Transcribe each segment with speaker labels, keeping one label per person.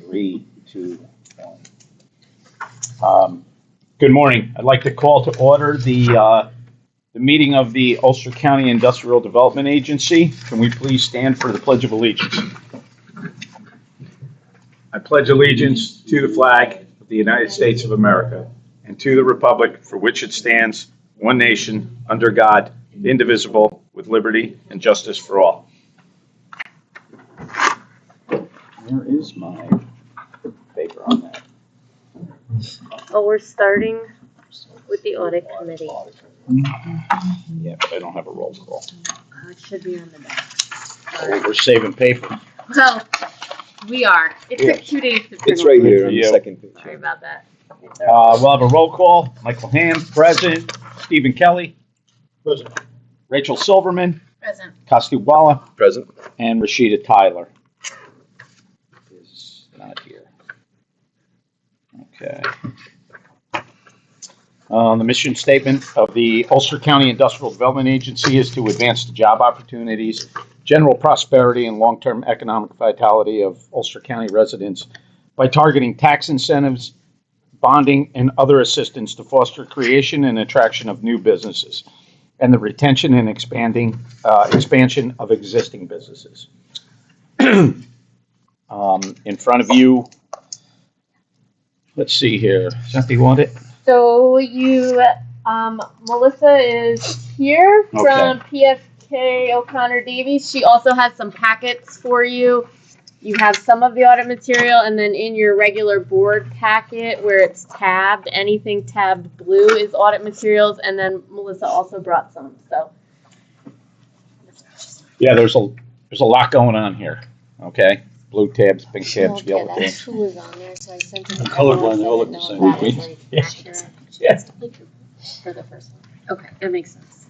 Speaker 1: 3, 2, 1. Good morning. I'd like to call to order the meeting of the Ulster County Industrial Development Agency. Can we please stand for the Pledge of Allegiance? I pledge allegiance to the flag of the United States of America and to the republic for which it stands, one nation, under God, indivisible, with liberty and justice for all. Where is my paper on that?
Speaker 2: Oh, we're starting with the audit committee.
Speaker 1: Yeah, but I don't have a roll call.
Speaker 2: It should be on the back.
Speaker 1: Oh, we're saving paper.
Speaker 2: Well, we are. It took 2 days to print.
Speaker 3: It's right here on the second page.
Speaker 2: Sorry about that.
Speaker 1: We'll have a roll call. Michael Ham, present. Stephen Kelly. Present. Rachel Silverman.
Speaker 2: Present.
Speaker 1: Costu Bala.
Speaker 3: Present.
Speaker 1: And Rashida Tyler is not here. Okay. The mission statement of the Ulster County Industrial Development Agency is to advance the job opportunities, general prosperity, and long-term economic vitality of Ulster County residents by targeting tax incentives, bonding, and other assistance to foster creation and attraction of new businesses, and the retention and expansion of existing businesses. In front of you, let's see here. Cynthia, you want it?
Speaker 2: So Melissa is here from PFK O'Connor Davies. She also has some packets for you. You have some of the audit material, and then in your regular board packet where it's tabbed, anything tabbed blue is audit materials, and then Melissa also brought some. So
Speaker 1: yeah, there's a lot going on here. Okay, blue tabs, pink tabs, yellow tabs.
Speaker 2: That's who was on there, so I sent it.
Speaker 3: The colored one, they all look the same.
Speaker 1: Yeah.
Speaker 2: For the first one. Okay, that makes sense.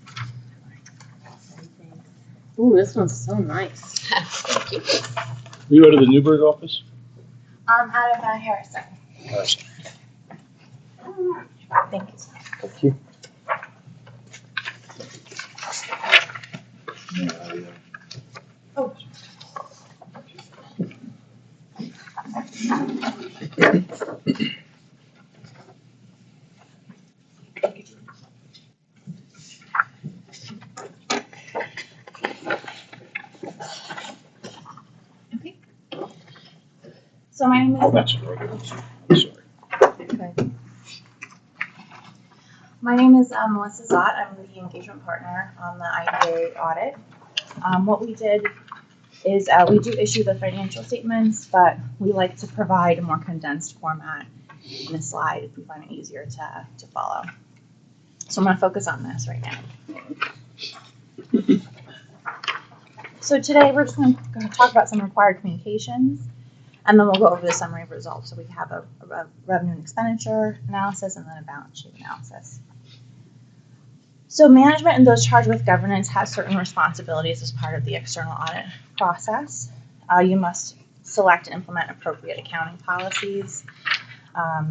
Speaker 2: Ooh, this one's so nice. Thank you.
Speaker 3: You go to the Newburgh office?
Speaker 4: Out of Harrison.
Speaker 3: Harrison.
Speaker 4: Thank you.
Speaker 3: Thank you.
Speaker 4: Oh. Okay. So my name is.
Speaker 1: Oh, that's right. I'm sorry.
Speaker 4: Okay. My name is Melissa Zott. I'm the engagement partner on the IDA audit. What we did is we do issue the financial statements, but we like to provide a more condensed format in a slide if we find it easier to follow. So I'm going to focus on this right now. So today we're just going to talk about some required communications, and then we'll go over the summary of results. So we have a revenue and expenditure analysis and then a balance sheet analysis. So management and those charged with governance have certain responsibilities as part of the external audit process. You must select and implement appropriate accounting policies.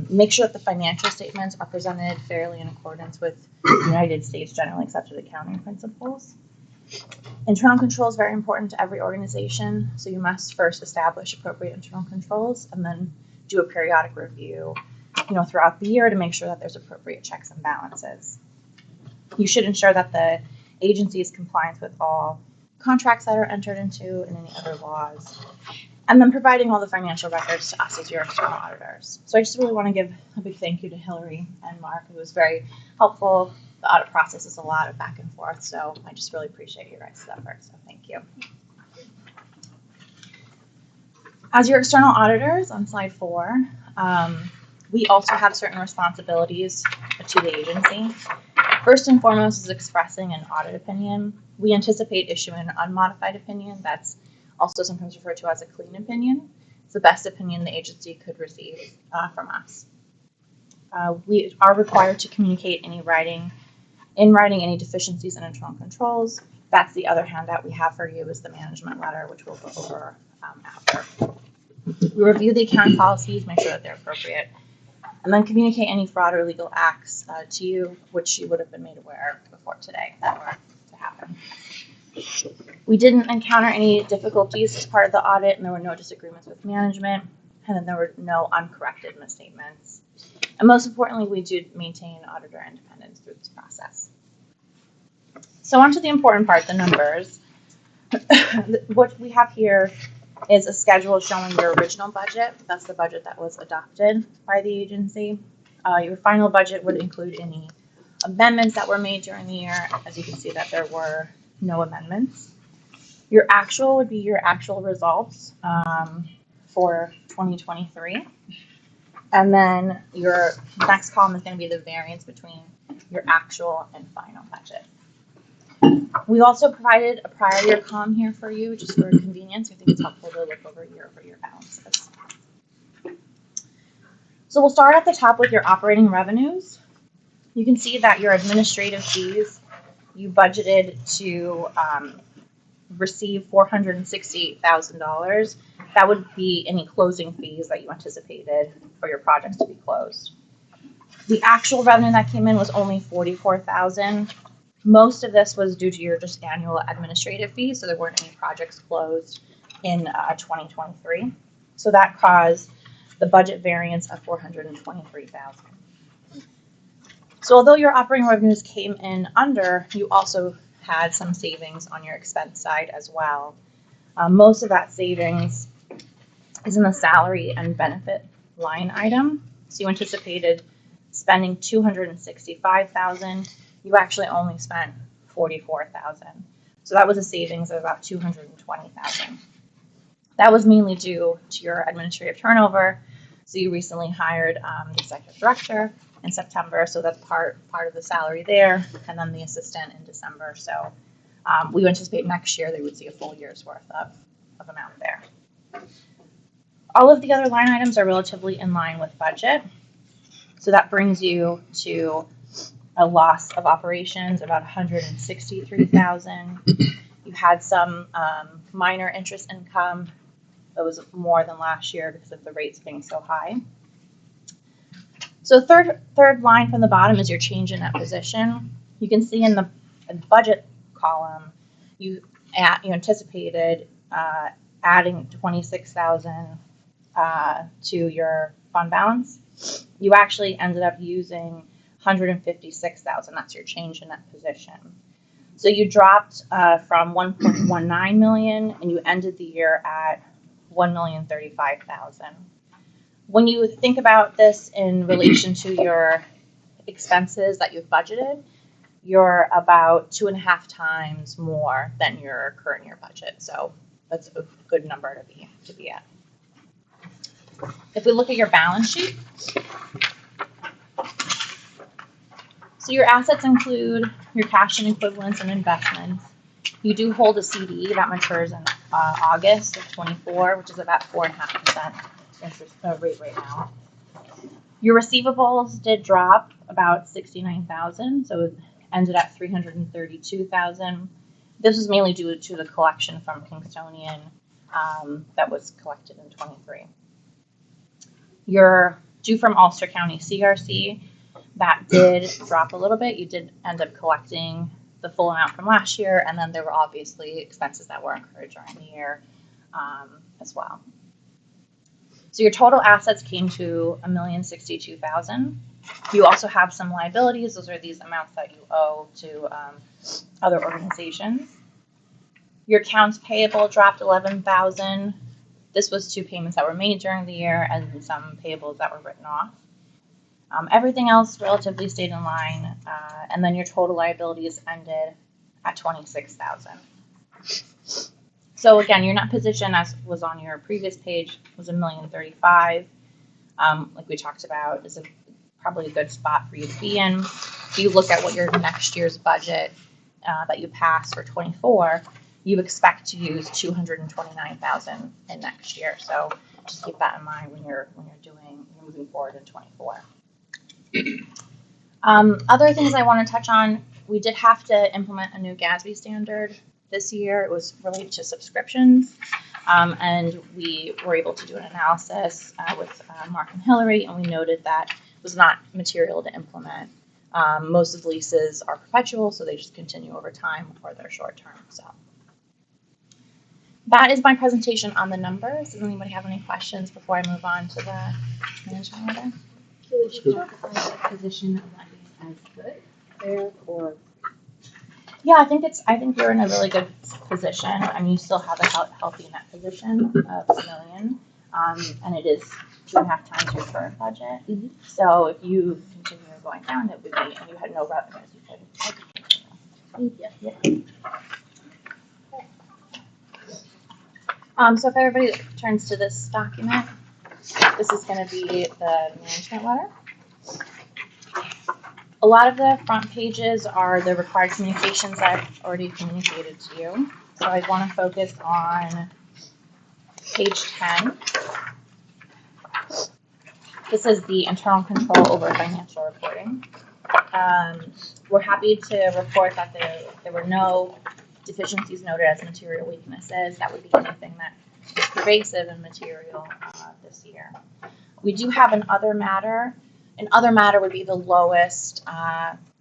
Speaker 4: Make sure that the financial statements are presented fairly in accordance with United States generally accepted accounting principles. Internal control is very important to every organization, so you must first establish appropriate internal controls and then do a periodic review, throughout the year to make sure that there's appropriate checks and balances. You should ensure that the agency is compliant with all contracts that are entered into and any other laws, and then providing all the financial records to us as your external auditors. So I just really want to give a big thank you to Hillary and Mark. It was very helpful. The audit process is a lot of back and forth, so I just really appreciate your guys' effort, so thank you. As your external auditors, on slide 4, we also have certain responsibilities to the agency. First and foremost is expressing an audit opinion. We anticipate issuing an unmodified opinion. That's also sometimes referred to as a clean opinion. It's the best opinion the agency could receive from us. We are required to communicate in writing any deficiencies in internal controls. That's the other handout we have for you is the management letter, which we'll go over after. We review the accounting policies, make sure that they're appropriate, and then communicate any fraud or illegal acts to you, which you would have been made aware of before today that were to happen. We didn't encounter any difficulties as part of the audit, and there were no disagreements with management. and then there were no uncorrected misstatements. And most importantly, we do maintain auditor independence through this process. So on to the important part, the numbers. What we have here is a schedule showing your original budget. That's the budget that was adopted by the agency. Your final budget would include any amendments that were made during the year. As you can see that there were no amendments. Your actual would be your actual results for 2023. And then your next column is going to be the variance between your actual and final budget. We also provided a prior year column here for you, just for convenience. I think it's helpful to look over year balances. So we'll start at the top with your operating revenues. You can see that your administrative fees, you budgeted to receive $468,000. That would be any closing fees that you anticipated for your projects to be closed. The actual revenue that came in was only $44,000. Most of this was due to your just annual administrative fees, so there weren't any projects closed in 2023. So that caused the budget variance of $423,000. So although your operating revenues came in under, you also had some savings on your expense side as well. Most of that savings is in the salary and benefit line item. So you anticipated spending $265,000. You actually only spent $44,000. So that was a savings of about $220,000. That was mainly due to your administrative turnover. So you recently hired the executive director in September, so that's part of the salary there, and then the assistant in December. So we anticipate next year they would see a full year's worth of amount there. All of the other line items are relatively in line with budget. So that brings you to a loss of operations about $163,000. You had some minor interest income that was more than last year because of the rates being so high. So third line from the bottom is your change in net position. You can see in the budget column, you anticipated adding $26,000 to your fund balance. You actually ended up using $156,000. That's your change in net position. So you dropped from $1.19 million, and you ended the year at $1,035,000. When you think about this in relation to your expenses that you've budgeted, you're about 2.5 times more than your current year budget. So that's a good number to be at. If we look at your balance sheet, so your assets include your cash and equivalents and investments. You do hold a CD that matures in August of 24, which is about 4.5% interest rate right now. Your receivables did drop about $69,000, so it ended at $332,000. This was mainly due to the collection from Kingstonian that was collected in 23. Your due from Ulster County CRC, that did drop a little bit. You did end up collecting the full amount from last year, and then there were obviously expenses that were incurred during the year as well. So your total assets came to $1,062,000. You also have some liabilities. Those are these amounts that you owe to other organizations. Your accounts payable dropped $11,000. This was 2 payments that were made during the year and some payables that were written off. Everything else relatively stayed in line, and then your total liabilities ended at $26,000. So again, your net position, as was on your previous page, was $1,035,000. Like we talked about, is probably a good spot for you to be in. If you look at what your next year's budget that you pass for 24, you expect to use $229,000 in next year. So just keep that in mind when you're moving forward in 24. Other things I want to touch on, we did have to implement a new GASB standard this year. It was related to subscriptions, and we were able to do an analysis with Mark and Hillary, and we noted that it was not material to implement. Most of the leases are perpetual, so they just continue over time, or they're short term. So That is my presentation on the numbers. Does anybody have any questions before I move on to the management letter?
Speaker 2: Would you classify the position of that as good, fair, or?
Speaker 4: Yeah, I think you're in a really good position. I mean, you still have a healthy net position of $1 million, and it is 2.5 times your current budget.
Speaker 2: Mhm.
Speaker 4: So if you continue going down, it would be, and you had no revenues, you could. So if everybody turns to this document, this is going to be the management letter. A lot of the front pages are the required communications I've already communicated to you. So I want to focus on page 10. This is the internal control over financial reporting. We're happy to report that there were no deficiencies noted as material weaknesses. That would be anything that is pervasive and material this year. We do have an other matter. An other matter would be the lowest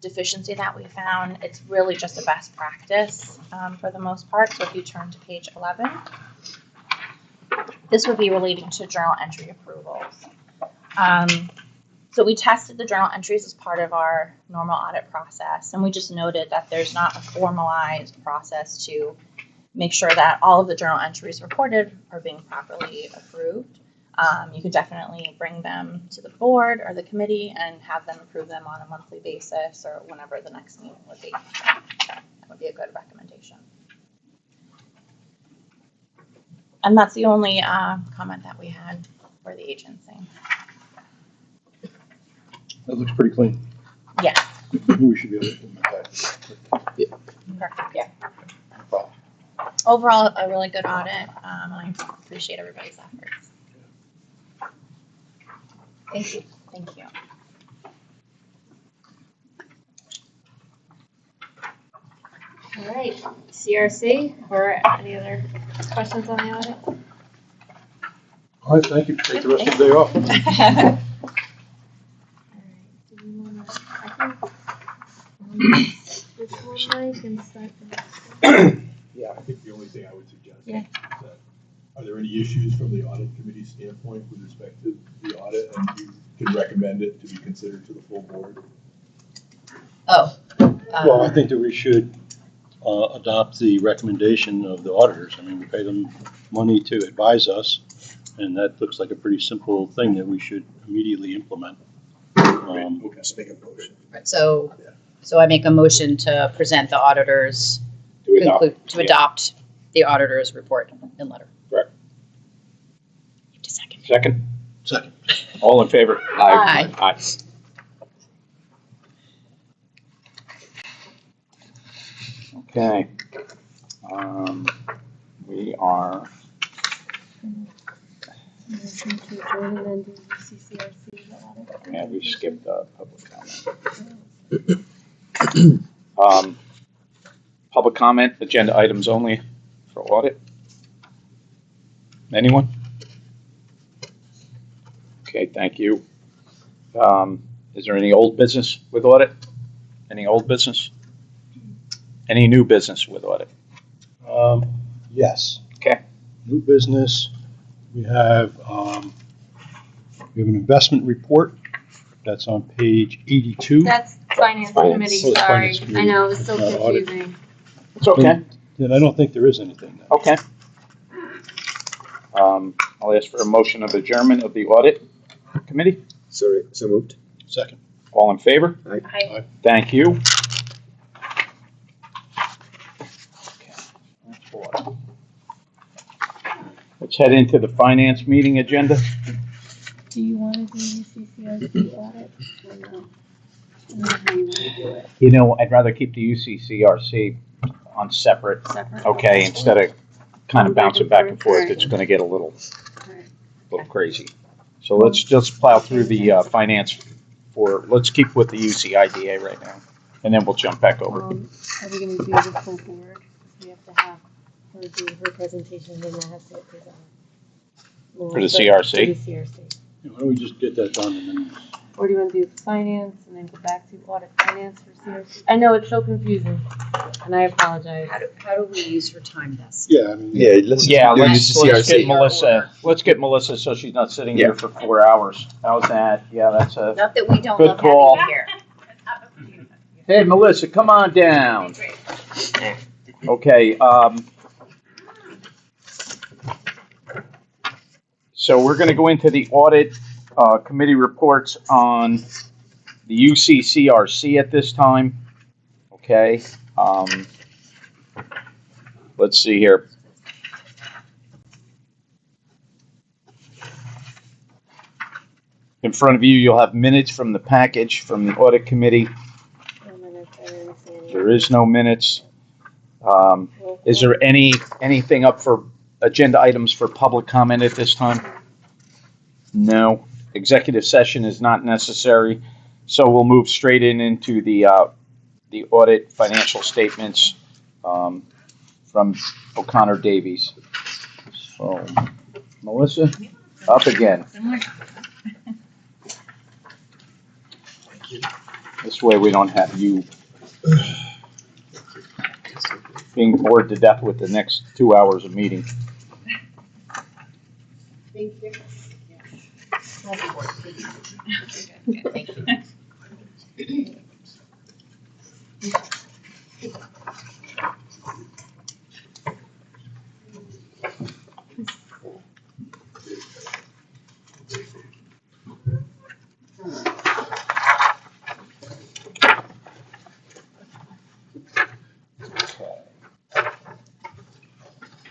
Speaker 4: deficiency that we found. It's really just a best practice for the most part. So if you turn to page 11, this would be relating to journal entry approvals. So we tested the journal entries as part of our normal audit process, and we just noted that there's not a formalized process to make sure that all of the journal entries reported are being properly approved. You could definitely bring them to the board or the committee and have them approve them on a monthly basis or whenever the next meeting would be. That would be a good recommendation. And that's the only comment that we had for the agency.
Speaker 3: That looks pretty clean.
Speaker 4: Yes.
Speaker 3: We should be able to implement that.
Speaker 4: Perfect. Yeah. Overall, a really good audit, and I appreciate everybody's efforts. Thank you. Thank you.
Speaker 2: All right, CRC, or any other questions on the audit?
Speaker 3: All right, thank you. Take the rest of the day off.
Speaker 2: All right, do we want to, this one, Mike, and start the
Speaker 5: Yeah, I think the only thing I would suggest
Speaker 2: Yeah.
Speaker 5: is that, are there any issues from the audit committee standpoint with respect to the audit, and you can recommend it to be considered to the full board?
Speaker 3: Well, I think that we should adopt the recommendation of the auditors. I mean, we pay them money to advise us, and that looks like a pretty simple thing that we should immediately implement.
Speaker 5: Okay, let's make a motion.
Speaker 6: Right, so I make a motion to present the auditors, to adopt the auditor's report and letter.
Speaker 1: Correct.
Speaker 6: Second.
Speaker 3: Second.
Speaker 1: All in favor?
Speaker 6: Aye.
Speaker 1: Aye. Okay. We are,
Speaker 2: motion to adjourn and then do the UCCRC audit.
Speaker 1: yeah, we skipped public comment. Public comment, agenda items only for audit. Anyone? Okay, thank you. Is there any old business with audit? Any old business? Any new business with audit?
Speaker 3: Yes.
Speaker 1: Okay.
Speaker 3: New business. We have an investment report that's on page 82.
Speaker 2: That's finance committee,
Speaker 3: Oh, it's
Speaker 2: sorry.
Speaker 3: finance committee.
Speaker 2: I know, it was so
Speaker 3: Not audit.
Speaker 2: confusing.
Speaker 1: It's okay.
Speaker 3: And I don't think there is anything there.
Speaker 1: Okay. I'll ask for a motion of adjournment of the audit committee.
Speaker 3: So moved. Second.
Speaker 1: All in favor?
Speaker 2: Aye.
Speaker 1: Thank you. Okay. Let's head into the finance meeting agenda.
Speaker 2: Do you want to do UCCRC audit or no? I don't know how you want to do it.
Speaker 1: You know, I'd rather keep the UCCRC on separate,
Speaker 2: Separate?
Speaker 1: okay, instead of kind of bouncing back and forth. It's going to get a little crazy. So let's just plow through the finance let's keep with the UCIDA right now, and then we'll jump back over.
Speaker 2: Are we going to do the full board? We have to have her do her presentation, then I have to present.
Speaker 1: For the CRC?
Speaker 2: For the CRC.
Speaker 3: Why don't we just get that done and then
Speaker 2: Or do you want to do finance and then go back to audit finance for CRC? I know it's so confusing, and I apologize.
Speaker 6: How do we use her time best?
Speaker 3: Yeah, I mean.
Speaker 1: Yeah, let's get
Speaker 6: CRC.
Speaker 1: Melissa. Let's get Melissa so she's not sitting here for 4 hours. How's that? Yeah, that's a
Speaker 6: Not that we don't
Speaker 1: good
Speaker 6: love
Speaker 1: call.
Speaker 6: having you here.
Speaker 1: Hey, Melissa, come on down. Okay. So we're going to go into the audit committee reports on the UCCRC at this time. Okay. Let's see here. In front of you, you'll have minutes from the package from the audit committee. There is no minutes. Is there anything up for agenda items for public comment at this time? No. Executive session is not necessary, so we'll move straight into the audit financial statements from O'Connor Davies. So, Melissa, up again. This way we don't have you being bored to death with the next 2 hours of meeting.
Speaker 2: Thank you.
Speaker 6: Thank you.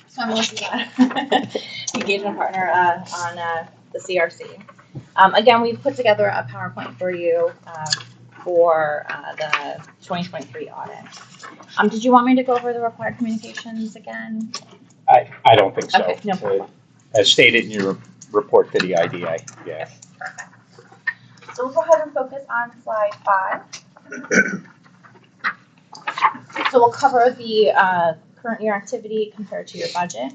Speaker 4: So I'm Melissa, engagement partner on the CRC. Again, we've put together a PowerPoint for you for the 2023 audit. Did you want me to go over the required communications again?
Speaker 1: I don't think so.
Speaker 4: Okay, no problem.
Speaker 1: As stated in your report to the IDA, yeah.
Speaker 4: Perfect. So we'll go ahead and focus on slide 5. So we'll cover the current year activity compared to your budget.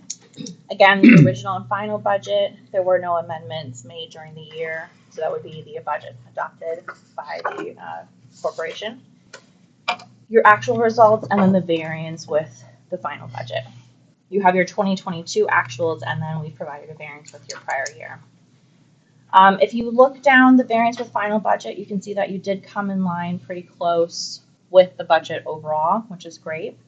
Speaker 4: Again, the original and final budget, there were no amendments made during the year, so that would be the budget adopted by the corporation. Your actual results and then the variance with the final budget. You have your 2022 actuals, and then we provided a variance with your prior year. If you look down the variance with final budget, you can see that you did come in line pretty close with the budget overall, which is great.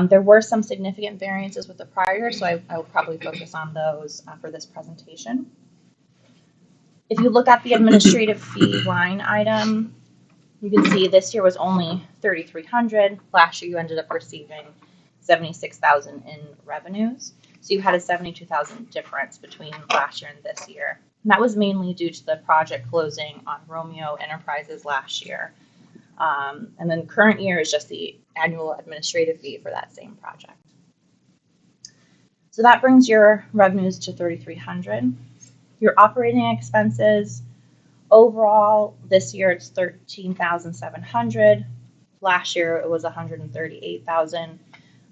Speaker 4: There were some significant variances with the prior year, so I will probably focus on those for this presentation. If you look at the administrative fee line item, you can see this year was only $3,300. Last year you ended up receiving $76,000 in revenues. So you had a $72,000 difference between last year and this year. And that was mainly due to the project closing on Romeo Enterprises last year. And then current year is just the annual administrative fee for that same project. So that brings your revenues to $3,300. Your operating expenses, overall, this year it's $13,700. Last year it was $138,000.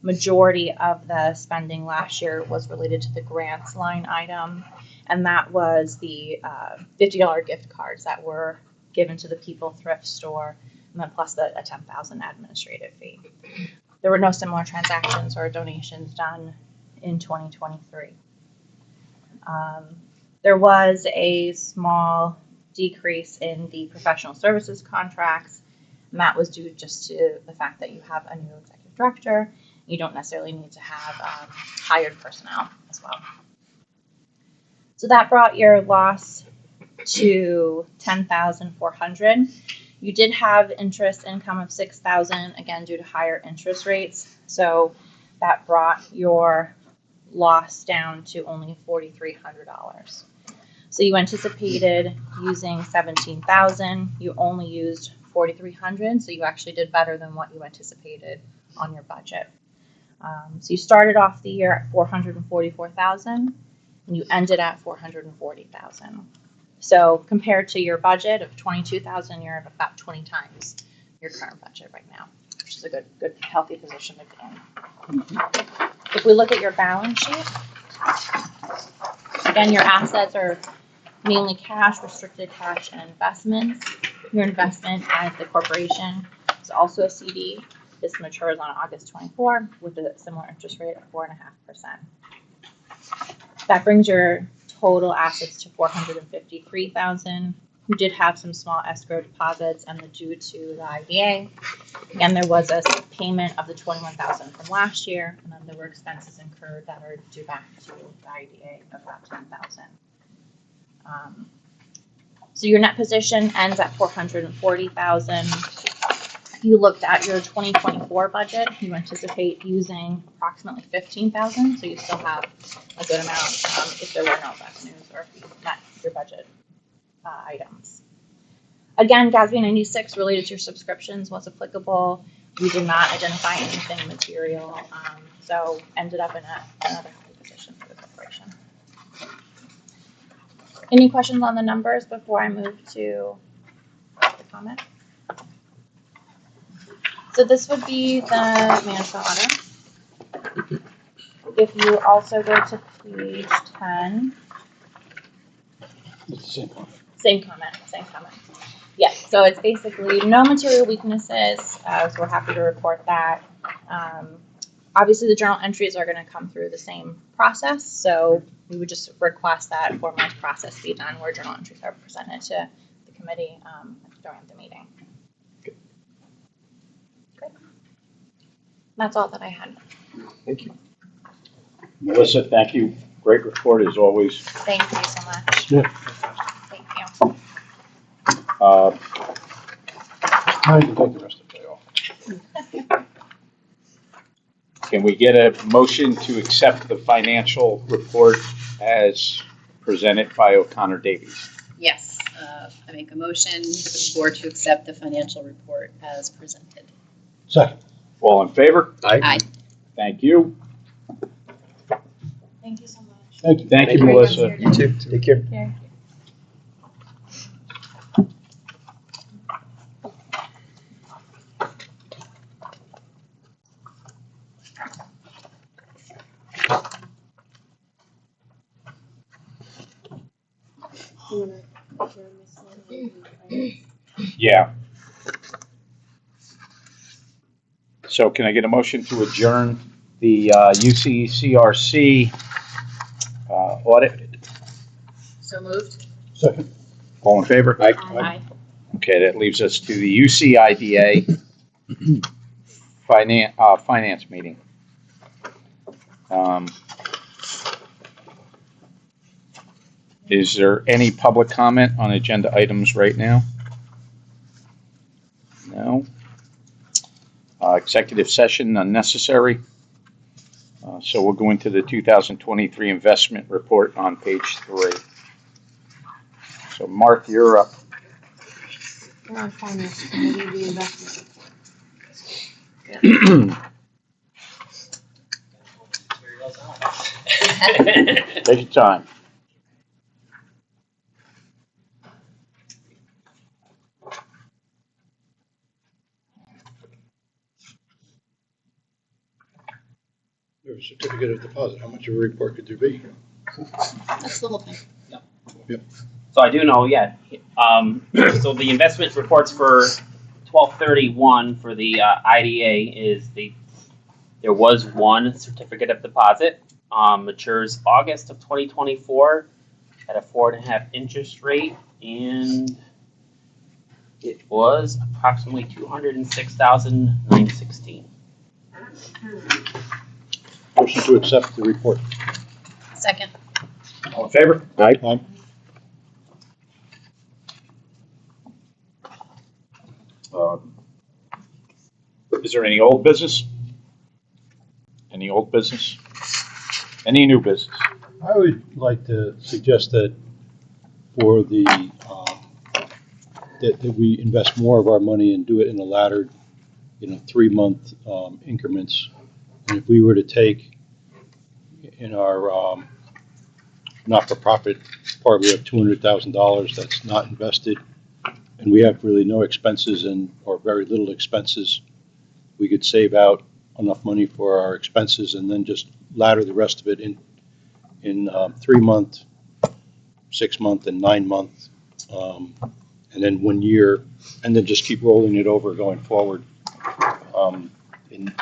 Speaker 4: Majority of the spending last year was related to the grants line item, and that was the $50 gift cards that were given to the People Thrift Store, and then plus a $10,000 administrative fee. There were no similar transactions or donations done in 2023. There was a small decrease in the professional services contracts, and that was due just to the fact that you have a new executive director. You don't necessarily need to have hired personnel as well. So that brought your loss to $10,400. You did have interest income of $6,000, again due to higher interest rates. So that brought your loss down to only $4,300. So you anticipated using $17,000. You only used $4,300. So you actually did better than what you anticipated on your budget. So you started off the year at $444,000, and you ended at $440,000. So compared to your budget of $22,000, you're at about 20 times your current budget right now, which is a good, healthy position to be in. If we look at your balance sheet, again, your assets are mainly cash, restricted cash, and investments. Your investment as the corporation is also a CD. This matures on August 24 with a similar interest rate of 4.5%. That brings your total assets to $453,000. We did have some small escrow deposits and the due to the IDA. And there was a payment of the $21,000 from last year, and then there were expenses incurred that are due back to the IDA of about $10,000. So your net position ends at $440,000. If you looked at your 2024 budget, you anticipate using approximately $15,000, so you still have a good amount if there were no revenues or if you met your budget items. Again, GASB 96 related to your subscriptions was applicable. We did not identify anything material, so ended up in another healthy position for the corporation. Any questions on the numbers before I move to the comment? So this would be the management order. If you also go to page 10.
Speaker 3: It's the same one.
Speaker 4: Same comment. Yeah, so it's basically no material weaknesses, so we're happy to report that. Obviously, the journal entries are going to come through the same process, so we would just request that formalized process be done where journal entries are presented to the committee during the meeting. Great. That's all that I had.
Speaker 1: Thank you. Melissa, thank you. Great report as always.
Speaker 4: Thank you so much.
Speaker 3: Yeah.
Speaker 4: Thank you.
Speaker 3: I can take the rest of the day off.
Speaker 1: Can we get a motion to accept the financial report as presented by O'Connor Davies?
Speaker 6: Yes, I make a motion for the board to accept the financial report as presented.
Speaker 3: Second.
Speaker 1: All in favor?
Speaker 6: Aye.
Speaker 1: Thank you.
Speaker 4: Thank you so much.
Speaker 3: Thank you.
Speaker 1: Thank you, Melissa.
Speaker 7: You too. Take care.
Speaker 4: Okay.
Speaker 1: Yeah. So can I get a motion to adjourn the UCCRC audit?
Speaker 6: So moved.
Speaker 3: Second.
Speaker 1: All in favor?
Speaker 6: Aye.
Speaker 1: Okay, that leaves us to the UCIDA finance meeting. Is there any public comment on agenda items right now? No. Executive session unnecessary. So we'll go into the 2023 investment report on page 3. So Mark, you're up.
Speaker 2: We're on finance committee, the investment
Speaker 1: Take your time.
Speaker 3: There's a certificate of deposit. How much of a report could there be?
Speaker 6: That's the whole thing.
Speaker 8: So I do know, yeah. So the investment reports for 12/31 for the IDA is there was one certificate of deposit, matures August of 2024 at a 4.5 interest rate, and it was approximately $206,916.
Speaker 3: Motion to accept the report.
Speaker 6: Second.
Speaker 1: All in favor?
Speaker 3: Aye.
Speaker 1: Is there any old business? Any old business? Any new business?
Speaker 3: I would like to suggest that for the, that we invest more of our money and do it in a laddered, 3-month increments. And if we were to take in our not-for-profit part, we have $200,000 that's not invested, and we have really no expenses or very little expenses. We could save out enough money for our expenses and then just ladder the rest of it in 3-month 6-month and 9-month, and then 1 year, and then just keep rolling it over going forward in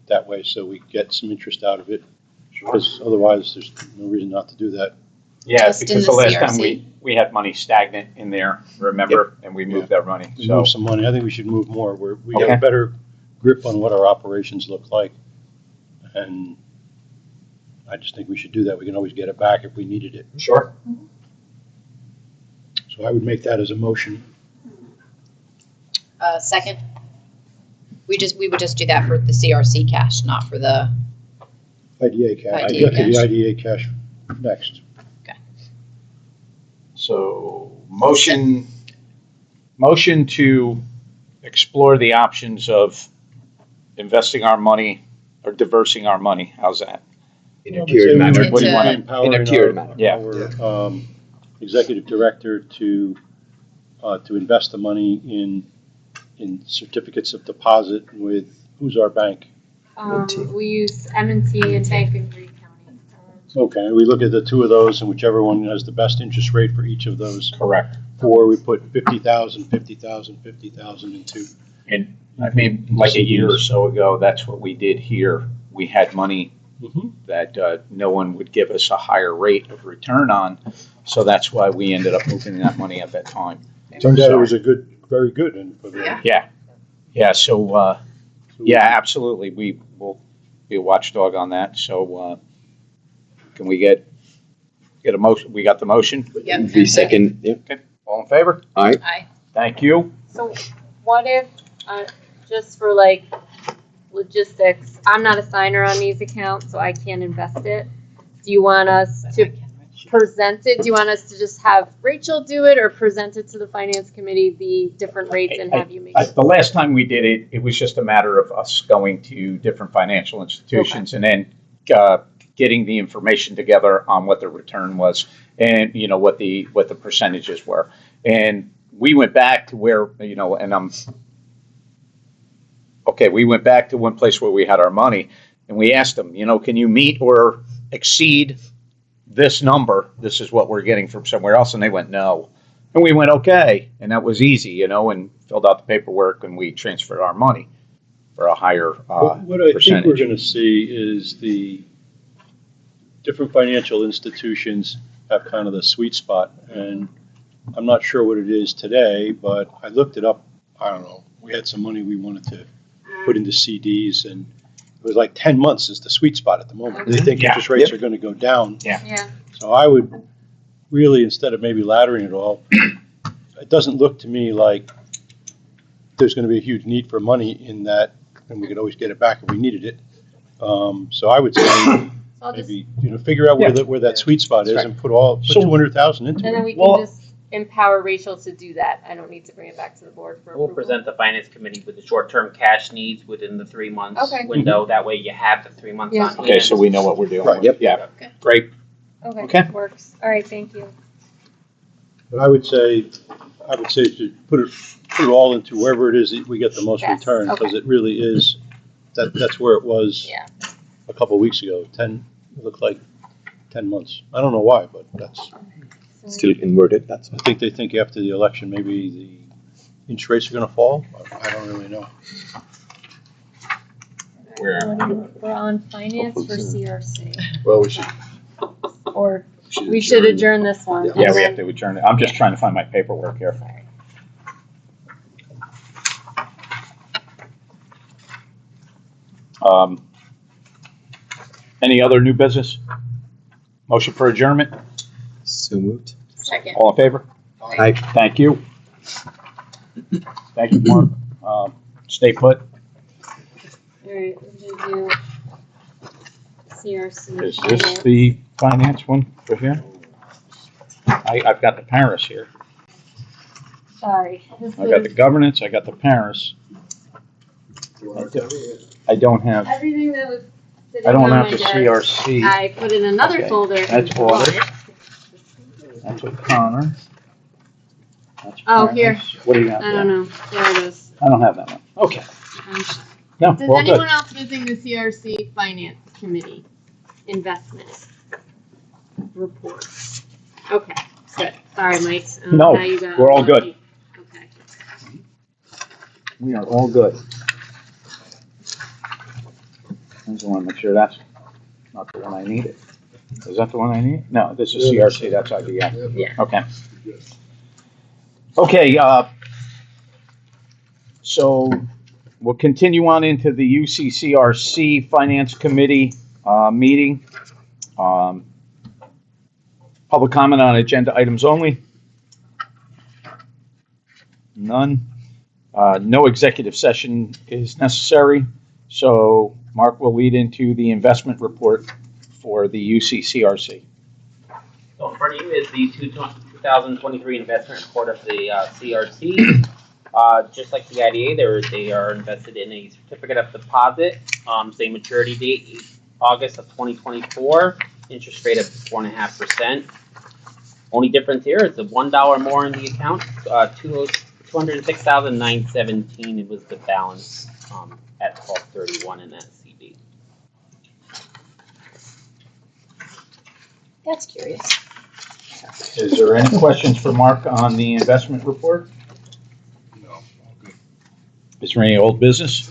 Speaker 3: that way, so we get some interest out of it. Because otherwise, there's no reason not to do that.
Speaker 1: Yeah,
Speaker 6: Just in
Speaker 1: because
Speaker 6: the
Speaker 1: the last time
Speaker 6: CRC.
Speaker 1: we had money stagnant in there, remember? And we moved that money,
Speaker 3: We
Speaker 1: so.
Speaker 3: move some money. I think we should move more. We have
Speaker 1: Okay.
Speaker 3: a better grip on what our operations look like. And I just think we should do that. We can always get it back if we needed it.
Speaker 1: Sure.
Speaker 3: So I would make that as a motion.
Speaker 6: Second. We would just do that for the CRC cash, not for the,
Speaker 3: IDA cash.
Speaker 6: IDA
Speaker 3: Get to the
Speaker 6: cash.
Speaker 3: IDA cash next.
Speaker 1: So motion to explore the options of investing our money or diversing our money. How's that?
Speaker 7: In a tiered manner.
Speaker 1: What do you want?
Speaker 3: Empowering
Speaker 7: In a tiered manner.
Speaker 1: Yeah.
Speaker 3: Our executive director to invest the money in certificates of deposit with, who's our bank?
Speaker 2: We use M&T and Bank of Greene County.
Speaker 3: Okay, we look at the two of those and whichever one has the best interest rate for each of those.
Speaker 1: Correct.
Speaker 3: Or we put 50,000, 50,000, 50,000 into.
Speaker 1: And I mean, like a year or so ago, that's what we did here. We had money that no one would give us a higher rate of return on. So that's why we ended up moving that money at that time.
Speaker 3: Turned out it was a good, very good. And for the,
Speaker 1: Yeah, so, yeah, absolutely. We will be a watchdog on that. So can we get a motion? We got the motion?
Speaker 6: Yep.
Speaker 7: The second, yeah.
Speaker 1: All in favor?
Speaker 6: Aye.
Speaker 1: Thank you.
Speaker 2: So what if, just for like logistics, I'm not a signer on these accounts, so I can't invest it. Do you want us to present it? Do you want us to just have Rachel do it or present it to the finance committee, the different rates, and have you make it?
Speaker 1: The last time we did it, it was just a matter of us going to different financial institutions and then getting the information together on what the return was and, you know, what the percentages were. And we went back to where, you know, we went back to one place where we had our money and we asked them, you know, can you meet or exceed this number? This is what we're getting from somewhere else. And they went, no. And we went, okay. And that was easy, you know, and filled out the paperwork and we transferred our money for a higher
Speaker 3: what I think we're
Speaker 1: percentage.
Speaker 3: going to see is the different financial institutions have kind of the sweet spot. And I'm not sure what it is today, but I looked it up. I don't know. We had some money we wanted to put into CDs, and it was like 10 months is the sweet spot at the moment. They think
Speaker 1: Yeah.
Speaker 3: interest rates are going to go down.
Speaker 2: Yeah.
Speaker 3: So I would really, instead of maybe laddering it all, it doesn't look to me like there's going to be a huge need for money in that, and we could always get it back if we needed it. So I would say
Speaker 2: So I'll just,
Speaker 3: maybe, you know, figure out where that sweet spot is
Speaker 1: That's
Speaker 3: and put 200,000 into
Speaker 2: and then
Speaker 3: it.
Speaker 2: we
Speaker 1: Well-
Speaker 2: can just empower Rachel to do that. I don't need to bring it back to the board for
Speaker 8: We'll
Speaker 2: approval.
Speaker 8: present the finance committee with the short-term cash needs within the 3 months
Speaker 2: Okay.
Speaker 8: window. That way you have the 3 months
Speaker 2: Yeah.
Speaker 8: on hand.
Speaker 1: Okay, so we know what we're doing.
Speaker 3: Right.
Speaker 7: Yep.
Speaker 1: Yeah,
Speaker 6: Okay.
Speaker 1: great.
Speaker 2: Okay,
Speaker 1: Okay.
Speaker 2: works. All right, thank you.
Speaker 3: But I would say to put it all into wherever it is that we get the most
Speaker 2: Yes,
Speaker 3: return,
Speaker 2: okay.
Speaker 3: because it really is, that's where it was
Speaker 2: Yeah.
Speaker 3: a couple of weeks ago. It looked like 10 months. I don't know why, but
Speaker 7: Still inverted, that's
Speaker 3: I think they think after the election, maybe the interest rates are going to fall. I don't really know.
Speaker 1: Where?
Speaker 2: We're on finance for CRC,
Speaker 7: Well, we should.
Speaker 2: or we should adjourn this one.
Speaker 7: Yeah.
Speaker 1: Yeah,
Speaker 2: and
Speaker 1: we
Speaker 2: then-
Speaker 1: have to adjourn it. I'm just trying to find my paperwork here. Any other new business? Motion for adjournment?
Speaker 7: So moved.
Speaker 6: Second.
Speaker 1: All in favor?
Speaker 7: Aye.
Speaker 1: Thank you. Thank you, Mark. Stay put.
Speaker 2: All right, we're gonna do CRC.
Speaker 1: Is this the finance one for here? I've got the Paris here.
Speaker 2: Sorry. This
Speaker 1: I got the
Speaker 2: is
Speaker 1: governance, I got the Paris. I don't have,
Speaker 2: everything that was sitting
Speaker 1: I
Speaker 2: on
Speaker 1: don't
Speaker 2: my
Speaker 1: have the
Speaker 2: desk.
Speaker 1: CRC.
Speaker 2: I put in another
Speaker 1: Okay,
Speaker 2: folder.
Speaker 1: that's audit. That's with Connor. That's
Speaker 2: Oh,
Speaker 1: Paris.
Speaker 2: here.
Speaker 1: What do you got
Speaker 2: I
Speaker 1: there?
Speaker 2: don't know. There it is.
Speaker 1: I don't have that one. Okay.
Speaker 2: Um,
Speaker 1: No,
Speaker 2: Does
Speaker 1: well,
Speaker 2: anyone
Speaker 1: good.
Speaker 2: else missing the CRC Finance Committee investment report? Okay, Sorry, Mike.
Speaker 1: No,
Speaker 2: Now you got
Speaker 1: we're all good.
Speaker 2: Okay.
Speaker 1: We are all good. I just want to make sure that's not the one I needed. Is that the one I need? No, this is CRC, that's IDA.
Speaker 2: Yeah.
Speaker 1: Okay. Okay, so we'll continue on into the UCCRC Finance Committee meeting. Public comment on agenda items only. None. No executive session is necessary. So Mark will lead into the investment report for the UCCRC.
Speaker 8: So in front of you is the 2023 investment report of the CRC. Just like the IDA, they are invested in a certificate of deposit. Same maturity date, August of 2024. Interest rate of 4.5%. Only difference here is the $1 more in the account. 206,917. It was the balance at 12/31 in that CD.
Speaker 6: That's curious.
Speaker 1: Is there any questions for Mark on the investment report?
Speaker 5: No, all good.
Speaker 1: Is there any old business?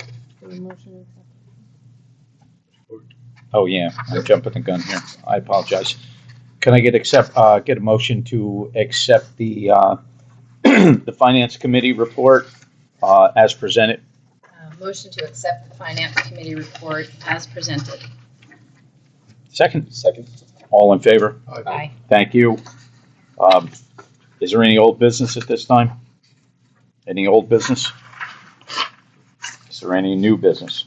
Speaker 1: Oh, yeah, I'm jumping the gun here. I apologize. Can I get a motion to accept the the Finance Committee report as presented?
Speaker 6: Motion to accept the Finance Committee report as presented.
Speaker 1: Second.
Speaker 7: Second.
Speaker 1: All in favor?
Speaker 6: Aye.
Speaker 1: Thank you. Is there any old business at this time? Any old business? Is there any new business?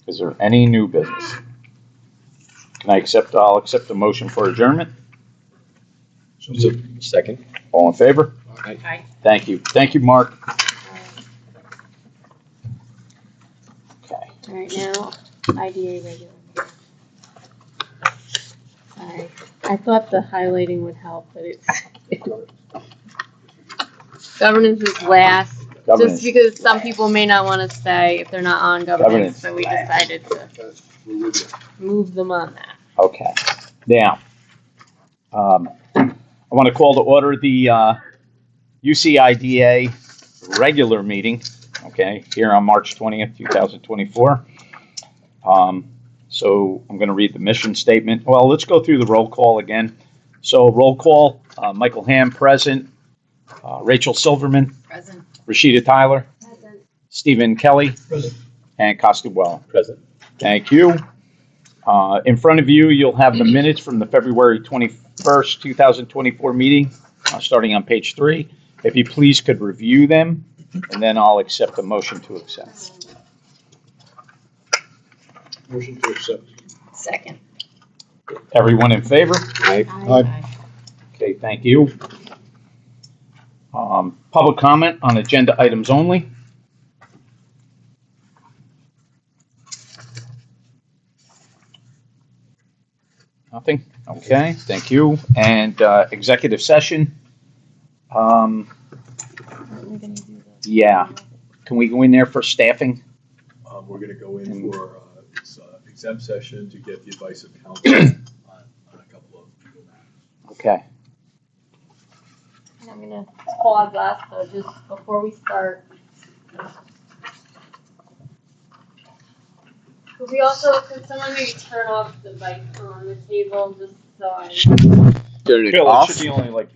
Speaker 1: Is there any new business? I'll accept the motion for adjournment.
Speaker 5: So
Speaker 7: So,
Speaker 5: moved.
Speaker 7: second.
Speaker 1: All in favor?
Speaker 6: Aye.
Speaker 1: Thank you. Thank you, Mark. Okay.
Speaker 2: All right, now IDA regular. Sorry, I thought the highlighting would help, but it's governance is last.
Speaker 1: Governance.
Speaker 2: Just because some people may not want to stay if they're not on governance, so we decided to
Speaker 5: We're with you.
Speaker 2: move them on that.
Speaker 1: Okay. Now, I want to call to order the UCIDA regular meeting, okay, here on March 20th, 2024. So I'm going to read the mission statement. Well, let's go through the roll call again. So roll call, Michael Ham, present. Rachel Silverman.
Speaker 6: Present.
Speaker 1: Rashida Tyler.
Speaker 2: Present.
Speaker 1: Stephen Kelly.
Speaker 5: Present.
Speaker 1: And Costa Well.
Speaker 7: Present.
Speaker 1: Thank you. In front of you, you'll have the minutes from the February 21st, 2024 meeting, starting on page 3. If you please could review them, and then I'll accept the motion to accept.
Speaker 5: Motion to accept.
Speaker 6: Second.
Speaker 1: Everyone in favor?
Speaker 7: Aye.
Speaker 6: Aye.
Speaker 1: Okay, thank you. Public comment on agenda items only. Nothing? Okay, thank you. And executive session. Yeah. Can we go in there for staffing?
Speaker 5: We're gonna go in for this exempt session to get the advice of counsel on a couple of legal matters.
Speaker 1: Okay.
Speaker 2: And I'm gonna pause us, so just before we start. Could someone maybe turn off the mic on the table, just so I.
Speaker 7: Turn it
Speaker 1: Bill, it
Speaker 7: off.
Speaker 1: should be only like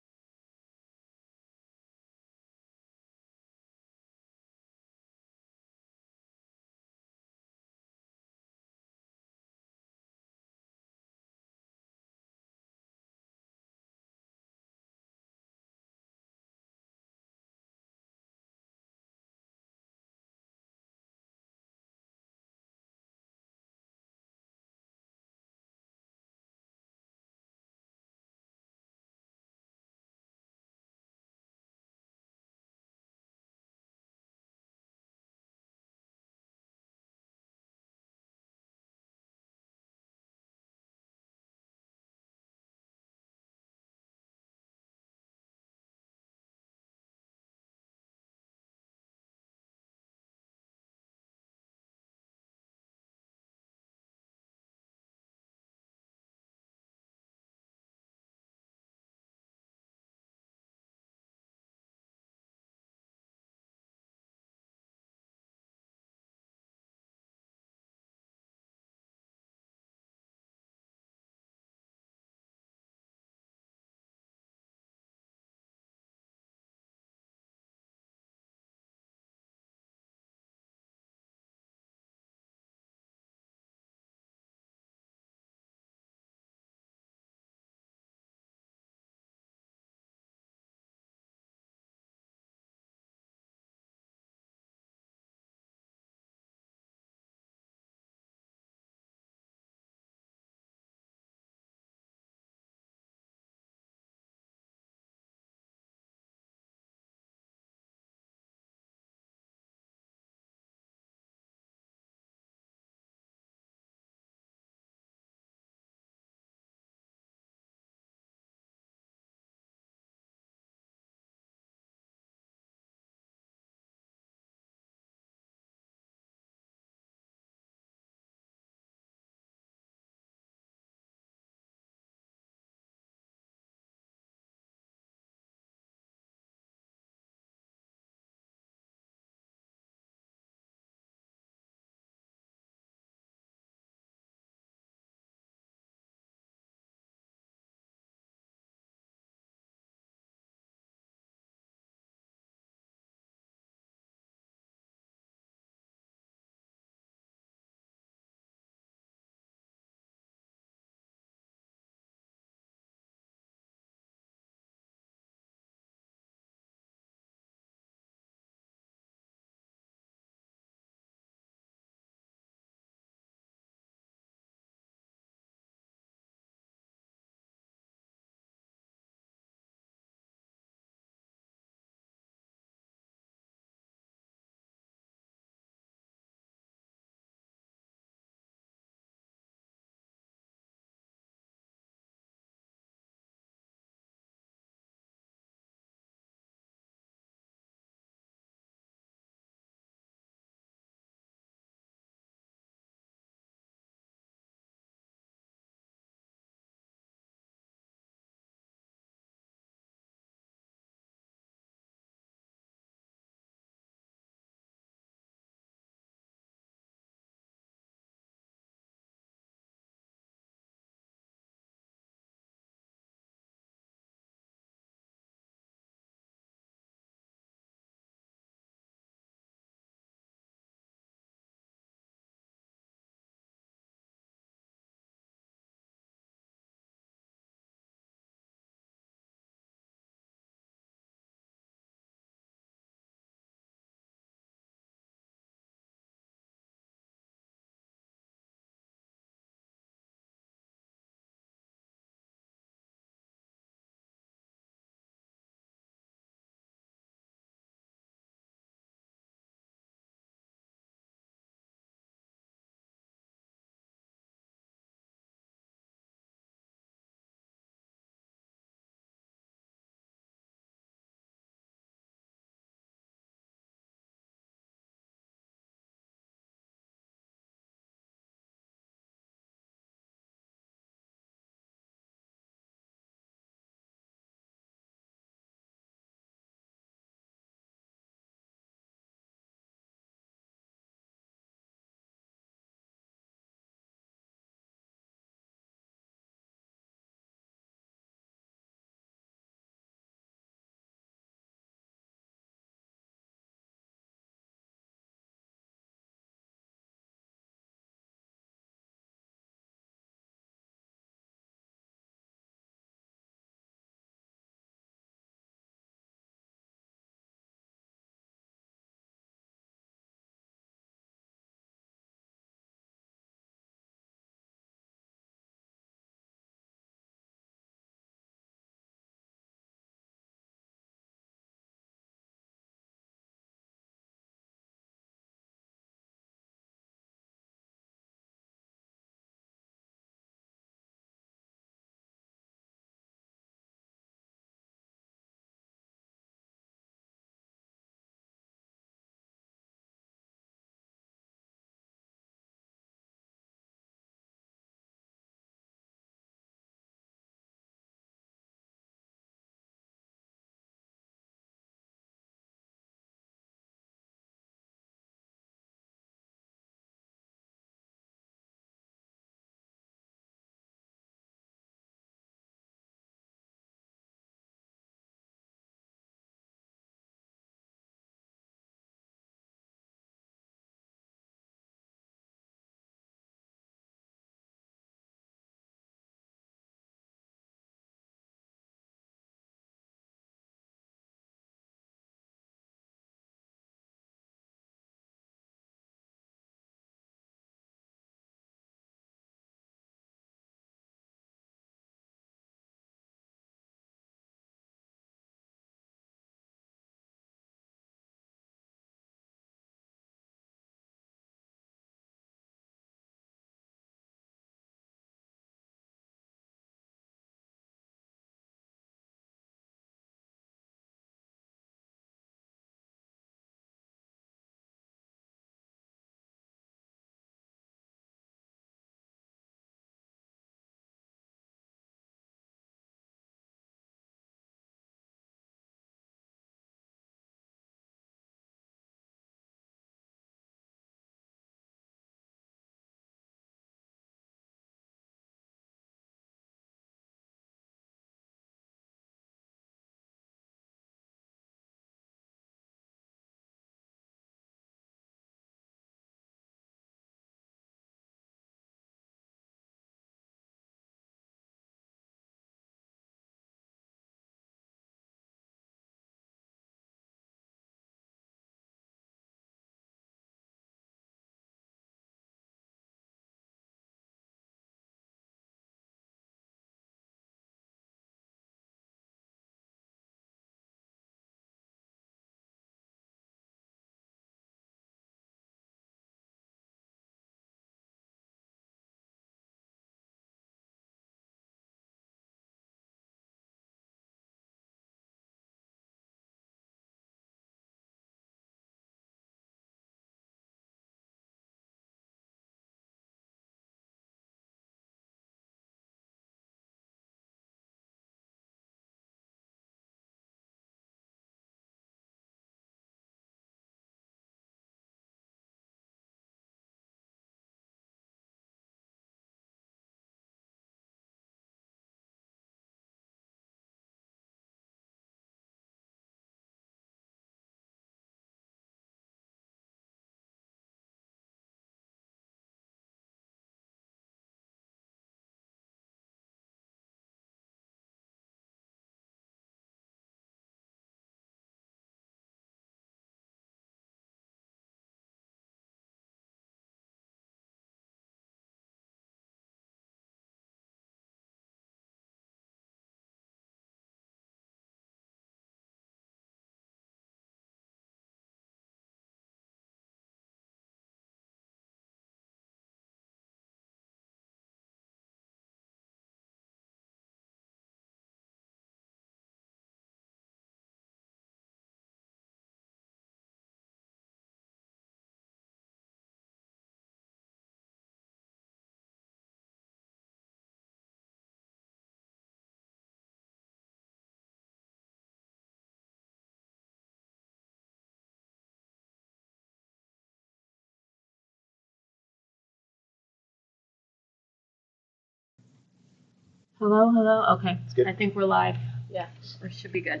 Speaker 2: Hello, hello. Okay.
Speaker 7: good.
Speaker 2: I think we're live. Yeah, we should be good.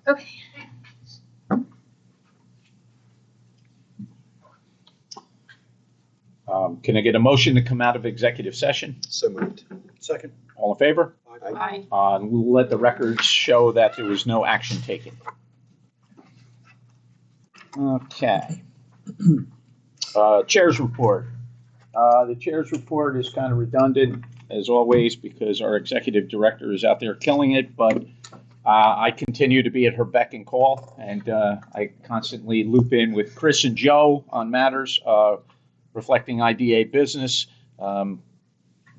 Speaker 2: Okay.
Speaker 1: Can I get a motion to come out of executive session?
Speaker 7: So moved.
Speaker 3: Second.
Speaker 1: All in favor?
Speaker 7: Aye.
Speaker 1: We'll let the records show that there was no action taken. Okay. Chair's report. The chair's report is kind of redundant, as always, because our executive director is out there killing it, but I continue to be at her beck and call, and I constantly loop in with Chris and Joe on matters reflecting IDA business.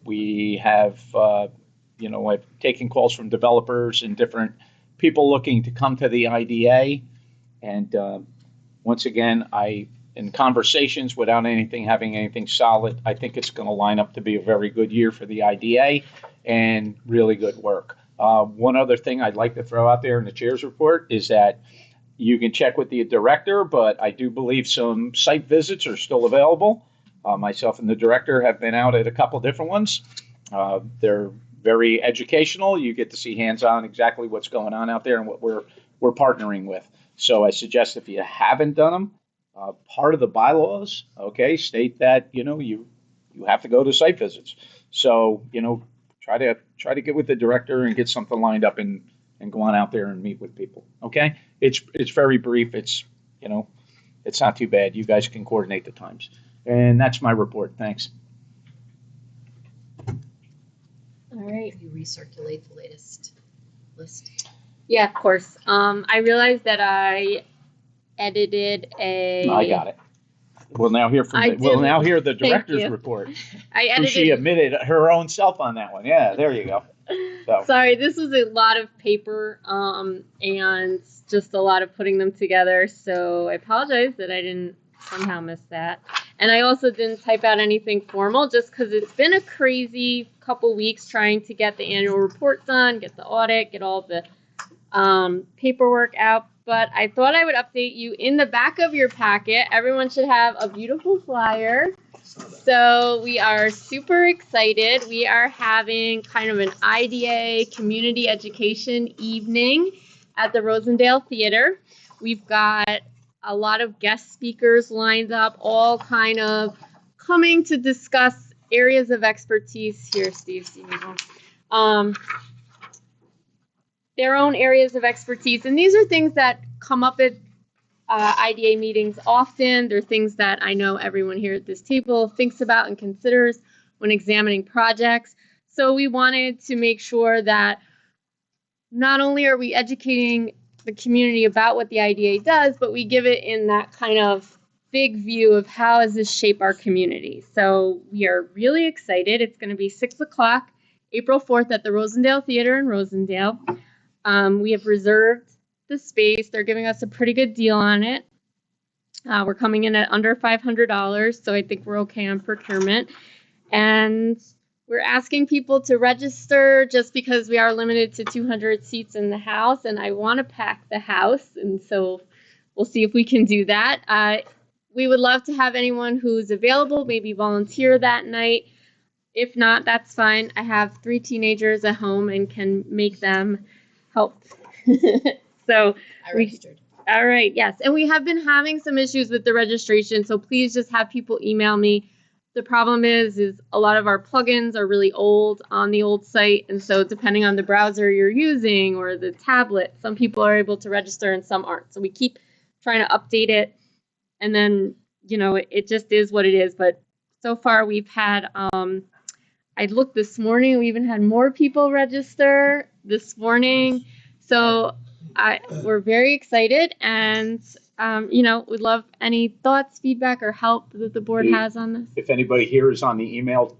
Speaker 1: We have, I've taken calls from developers and different people looking to come to the IDA, and once again, in conversations without having anything solid, I think it's going to line up to be a very good year for the IDA and really good work. One other thing I'd like to throw out there in the chair's report is that you can check with the director, but I do believe some site visits are still available. Myself and the director have been out at a couple different ones. They're very educational. You get to see hands-on exactly what's going on out there and what we're partnering with. So I suggest if you haven't done them, part of the bylaws, state that you have to go to site visits. So try to get with the director and get something lined up and go on out there and meet with people. Okay, it's very brief. It's not too bad. You guys can coordinate the times, and that's my report. Thanks.
Speaker 2: All right.
Speaker 6: You recirculate the latest list.
Speaker 2: Yeah, of course. I realized that I edited a.
Speaker 1: I got it. We'll now hear the director's report.
Speaker 2: I edited.
Speaker 1: She admitted her own self on that one. Yeah, there you go. So.
Speaker 2: Sorry, this was a lot of paper and just a lot of putting them together. So I apologize that I didn't somehow miss that. And I also didn't type out anything formal just because it's been a crazy couple weeks trying to get the annual report done, get the audit, get all the paperwork out. But I thought I would update you. In the back of your packet, everyone should have a beautiful flyer. So we are super excited. We are having kind of an IDA community education evening at the Rosendale Theater. We've got a lot of guest speakers lined up, all kind of coming to discuss areas of expertise. Here, Steve, their own areas of expertise. And these are things that come up at IDA meetings often. They're things that I know everyone here at this table thinks about and considers when examining projects. So we wanted to make sure that not only are we educating the community about what the IDA does, but we give it in that kind of big view of how does this shape our community. So we are really excited. It's going to be 6 o'clock, April 4th at the Rosendale Theater in Rosendale. We have reserved the space. They're giving us a pretty good deal on it. We're coming in at under $500, so I think we're okay on procurement. And we're asking people to register just because we are limited to 200 seats in the house, and I want to pack the house, and so we'll see if we can do that. We would love to have anyone who's available, maybe volunteer that night. If not, that's fine. I have 3 teenagers at home and can make them help. So
Speaker 6: I registered.
Speaker 2: All right, yes. And we have been having some issues with the registration, so please just have people email me. The problem is a lot of our plugins are really old on the old site, and so depending on the browser you're using or the tablet, some people are able to register and some aren't. So we keep trying to update it, and then, it just is what it is. But so far we've had, I looked this morning, we even had more people register this morning. So we're very excited, and we'd love any thoughts, feedback, or help that the board has on this.
Speaker 1: If anybody here is on the email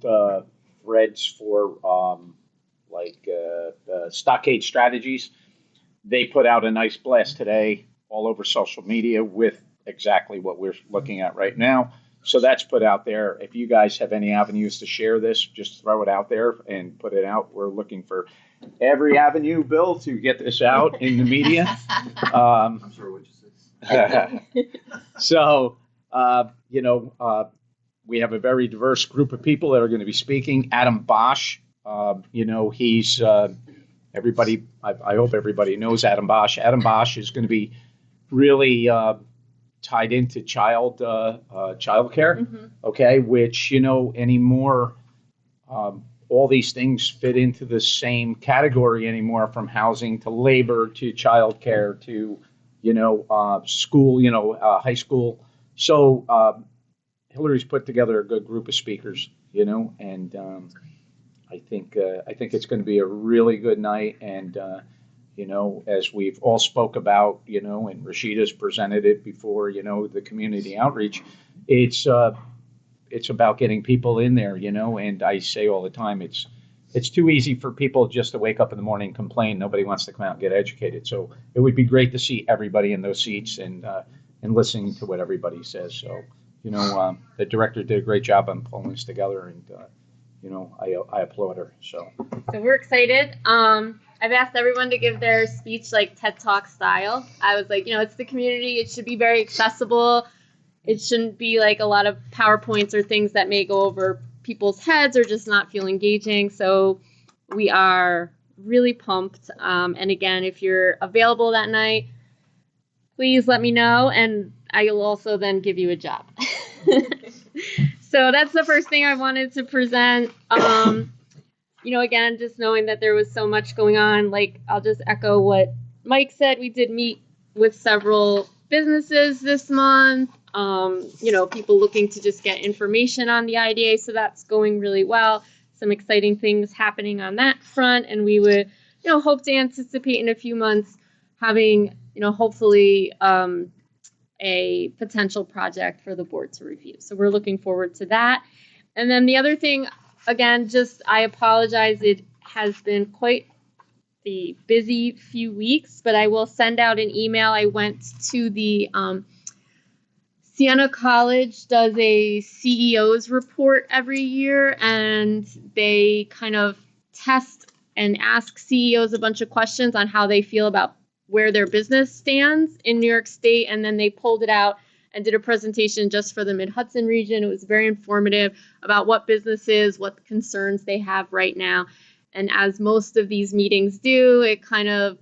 Speaker 1: threads for Stockade Strategies, they put out a nice blast today all over social media with exactly what we're looking at right now. So that's put out there. If you guys have any avenues to share this, just throw it out there and put it out. We're looking for every avenue, Bill, to get this out in the media.
Speaker 7: I'm sure what you say.
Speaker 1: So, we have a very diverse group of people that are going to be speaking. Adam Bosch He's everybody. I hope everybody knows Adam Bosch. Adam Bosch is going to be really tied into child care.
Speaker 2: Mm-hmm.
Speaker 1: Okay, which anymore. All these things fit into the same category anymore, from housing to labor to child care to school, high school. So Hillary's put together a good group of speakers, and I think it's going to be a really good night. And as we've all spoke about, and Rashida's presented it before, the community outreach, it's about getting people in there, and I say all the time, it's too easy for people just to wake up in the morning and complain. Nobody wants to come out and get educated. So it would be great to see everybody in those seats and listening to what everybody says. So, the director did a great job on pulling this together, and, I applaud her. So
Speaker 2: we're excited. I've asked everyone to give their speech like TED Talk style. I was like, it's the community. It should be very accessible. It shouldn't be like a lot of PowerPoints or things that may go over people's heads or just not feel engaging. So we are really pumped. And again, if you're available that night, please let me know, and I will also then give you a job. So that's the first thing I wanted to present. Again, just knowing that there was so much going on, like I'll just echo what Mike said. We did meet with several businesses this month. People looking to just get information on the IDA, so that's going really well. Some exciting things happening on that front, and we would, hope to anticipate in a few months having, hopefully a potential project for the board to review. So we're looking forward to that. And then the other thing, again, I apologize. It has been quite the busy few weeks, but I will send out an email. I went to the Siena College does a CEO's report every year, and they kind of test and ask CEOs a bunch of questions on how they feel about where their business stands in New York State, and then they pulled it out and did a presentation just for the Mid-Hudson region. It was very informative about what businesses, what concerns they have right now. And as most of these meetings do, it kind of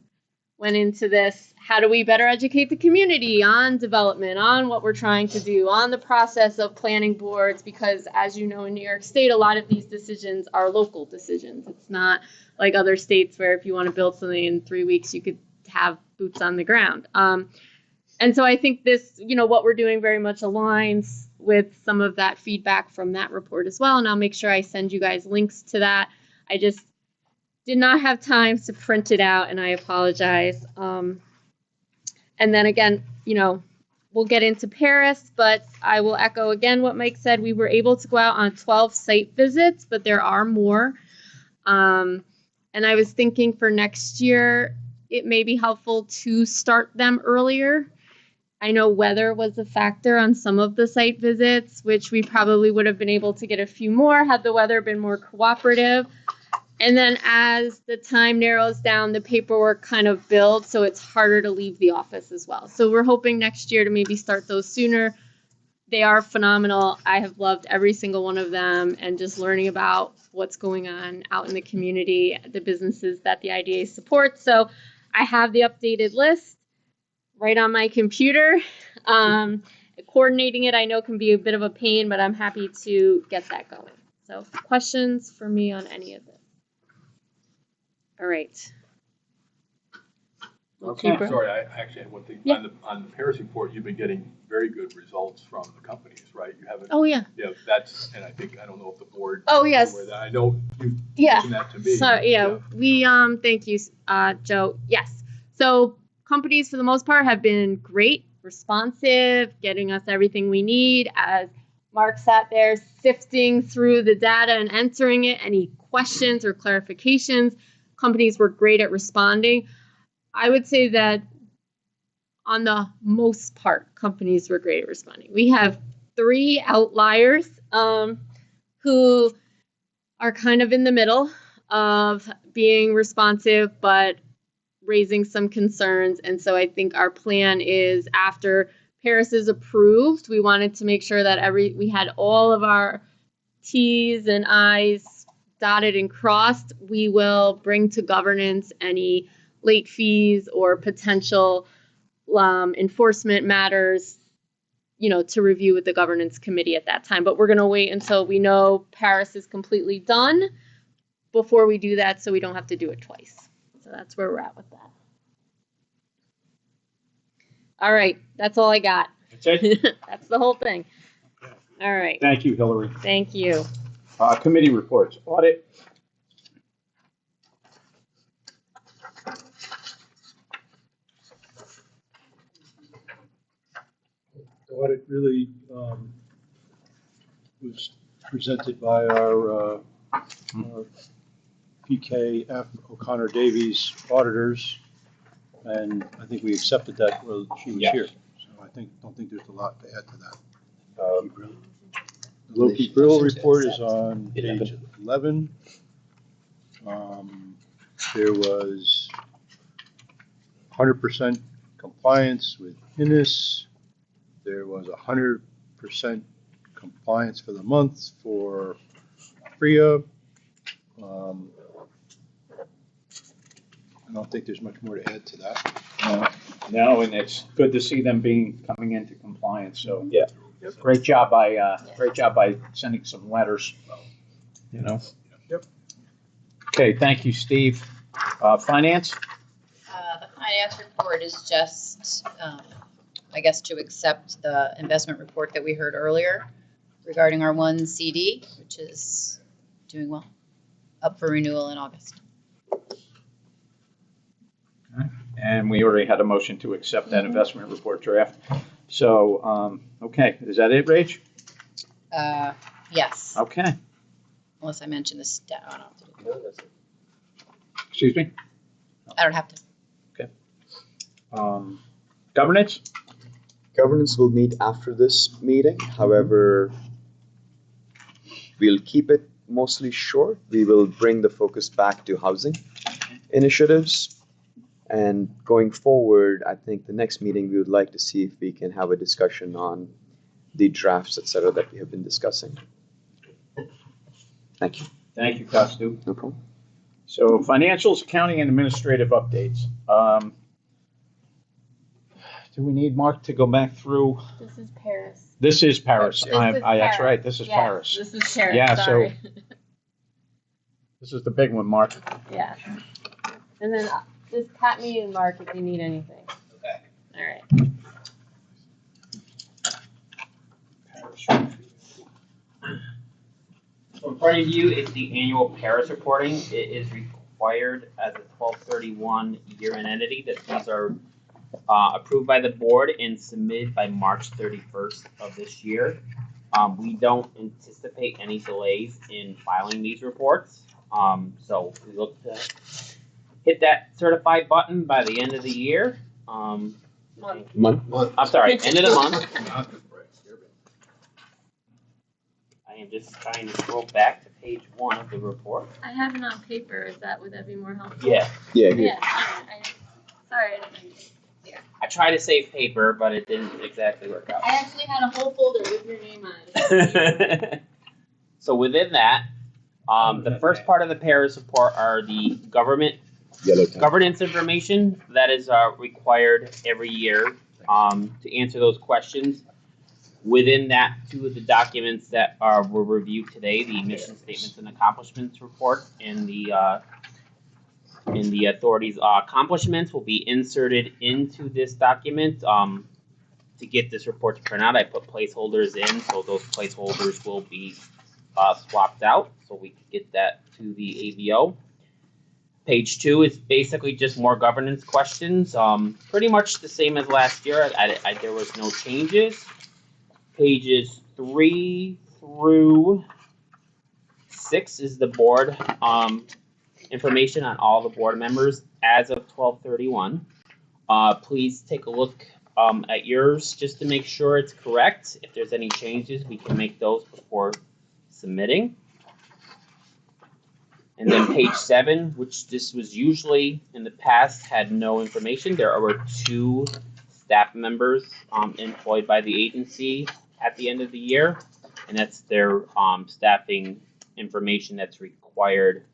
Speaker 2: went into this, how do we better educate the community on development, on what we're trying to do, on the process of planning boards, because as you know, in New York State, a lot of these decisions are local decisions. It's not like other states where if you want to build something in 3 weeks, you could have boots on the ground. And so I think this, what we're doing very much aligns with some of that feedback from that report as well. And I'll make sure I send you guys links to that. I just did not have time to print it out, and I apologize. And then again, we'll get into Paris, but I will echo again what Mike said. We were able to go out on 12 site visits, but there are more. And I was thinking for next year, it may be helpful to start them earlier. I know weather was a factor on some of the site visits, which we probably would have been able to get a few more had the weather been more cooperative. And then as the time narrows down, the paperwork kind of builds, so it's harder to leave the office as well. So we're hoping next year to maybe start those sooner. They are phenomenal. I have loved every single one of them, and just learning about what's going on out in the community, the businesses that the IDA supports. So I have the updated list right on my computer. Coordinating it, I know, can be a bit of a pain, but I'm happy to get that going. So questions for me on any of this? All right.
Speaker 5: Okay. Sorry, I actually had one thing.
Speaker 2: Yeah.
Speaker 5: On the Paris report, you've been getting very good results from the companies, right? You haven't.
Speaker 2: Oh, yeah.
Speaker 5: Yeah, and I don't know if the board.
Speaker 2: Oh, yes.
Speaker 5: I know you
Speaker 2: Yeah.
Speaker 5: mentioned that to me.
Speaker 2: So, we, thank you, Joe. Yes. So companies, for the most part, have been great, responsive, getting us everything we need. As Mark sat there sifting through the data and entering it, any questions or clarifications, companies were great at responding. I would say that on the most part, companies were great at responding. We have 3 outliers who are kind of in the middle of being responsive, but raising some concerns. And so I think our plan is, after Paris is approved, we wanted to make sure that we had all of our T's and I's dotted and crossed, we will bring to governance any late fees or potential enforcement matters, to review with the governance committee at that time. But we're going to wait until we know Paris is completely done before we do that, so we don't have to do it twice. So that's where we're at with that. All right, that's all I got.
Speaker 1: That's it?
Speaker 2: That's the whole thing. All right.
Speaker 1: Thank you, Hillary.
Speaker 2: Thank you.
Speaker 1: Committee reports. Audit.
Speaker 3: The audit really was presented by our PKF O'Connor Davies auditors, and I think we accepted that while she was
Speaker 1: Yes.
Speaker 3: here. So I don't think there's a lot to add to that. The Loki Brill report is on page 11. There was 100% compliance with INIS. There was 100% compliance for the month for FRIA. I don't think there's much more to add to that.
Speaker 1: No, and it's good to see them coming into compliance. So yeah, great job by sending some letters. Yep. Okay, thank you, Steve. Finance.
Speaker 6: The finance report is just, I guess, to accept the investment report that we heard earlier regarding our one CD, which is doing well, up for renewal in August.
Speaker 1: And we already had a motion to accept that investment report draft. So, okay, is that it, Rach?
Speaker 6: Yes,
Speaker 1: Okay.
Speaker 6: unless I mention the stat. I don't have to do
Speaker 1: Excuse me?
Speaker 6: that. I don't have to.
Speaker 1: Governance?
Speaker 7: Governance will meet after this meeting. However, we'll keep it mostly short. We will bring the focus back to housing initiatives. And going forward, I think the next meeting, we would like to see if we can have a discussion on the drafts, et cetera, that we have been discussing. Thank you.
Speaker 1: Thank you, Costu.
Speaker 7: No problem.
Speaker 1: So financials, accounting, and administrative updates. Do we need Mark to go back through?
Speaker 2: This is Paris.
Speaker 1: This is Paris.
Speaker 2: This is
Speaker 1: That's
Speaker 2: Paris.
Speaker 1: right. This is
Speaker 2: Yes,
Speaker 1: Paris.
Speaker 2: This is Paris.
Speaker 1: Yeah, so-
Speaker 2: Sorry.
Speaker 1: This is the big one, Mark.
Speaker 2: Yeah. And then just tap me and Mark if you need anything.
Speaker 8: Okay.
Speaker 2: All right.
Speaker 8: So in front of you is the annual Paris reporting. It is required as a 12/31 year-end entity that these are approved by the board and submitted by March 31st of this year. We don't anticipate any delays in filing these reports. So we look to hit that certified button by the end of the year.
Speaker 7: Month.
Speaker 8: I'm sorry, end of the month. I am just trying to scroll back to page 1 of the report.
Speaker 2: I have it on paper. Would that be more helpful?
Speaker 8: Yeah,
Speaker 7: Yeah,
Speaker 2: Yeah. Sorry.
Speaker 8: I tried to save paper, but it didn't exactly work out.
Speaker 2: I actually had a whole folder with your name on it.
Speaker 8: So within that, the first part of the Paris report are the
Speaker 7: Yellow tab.
Speaker 8: governance information that is required every year to answer those questions. Within that, two of the documents that were reviewed today, the mission statements and accomplishments report and the authority's accomplishments will be inserted into this document. To get this report to print out, I put placeholders in, so those placeholders will be swapped out so we can get that to the AVO. Page 2 is basically just more governance questions, pretty much the same as last year. There was no changes. Pages 3 through 6 is the board information on all the board members as of 12/31. Please take a look at yours just to make sure it's correct. If there's any changes, we can make those before submitting. And then page 7, which this was usually in the past had no information. There were 2 staff members employed by the agency at the end of the year, and that's their staffing information that's required required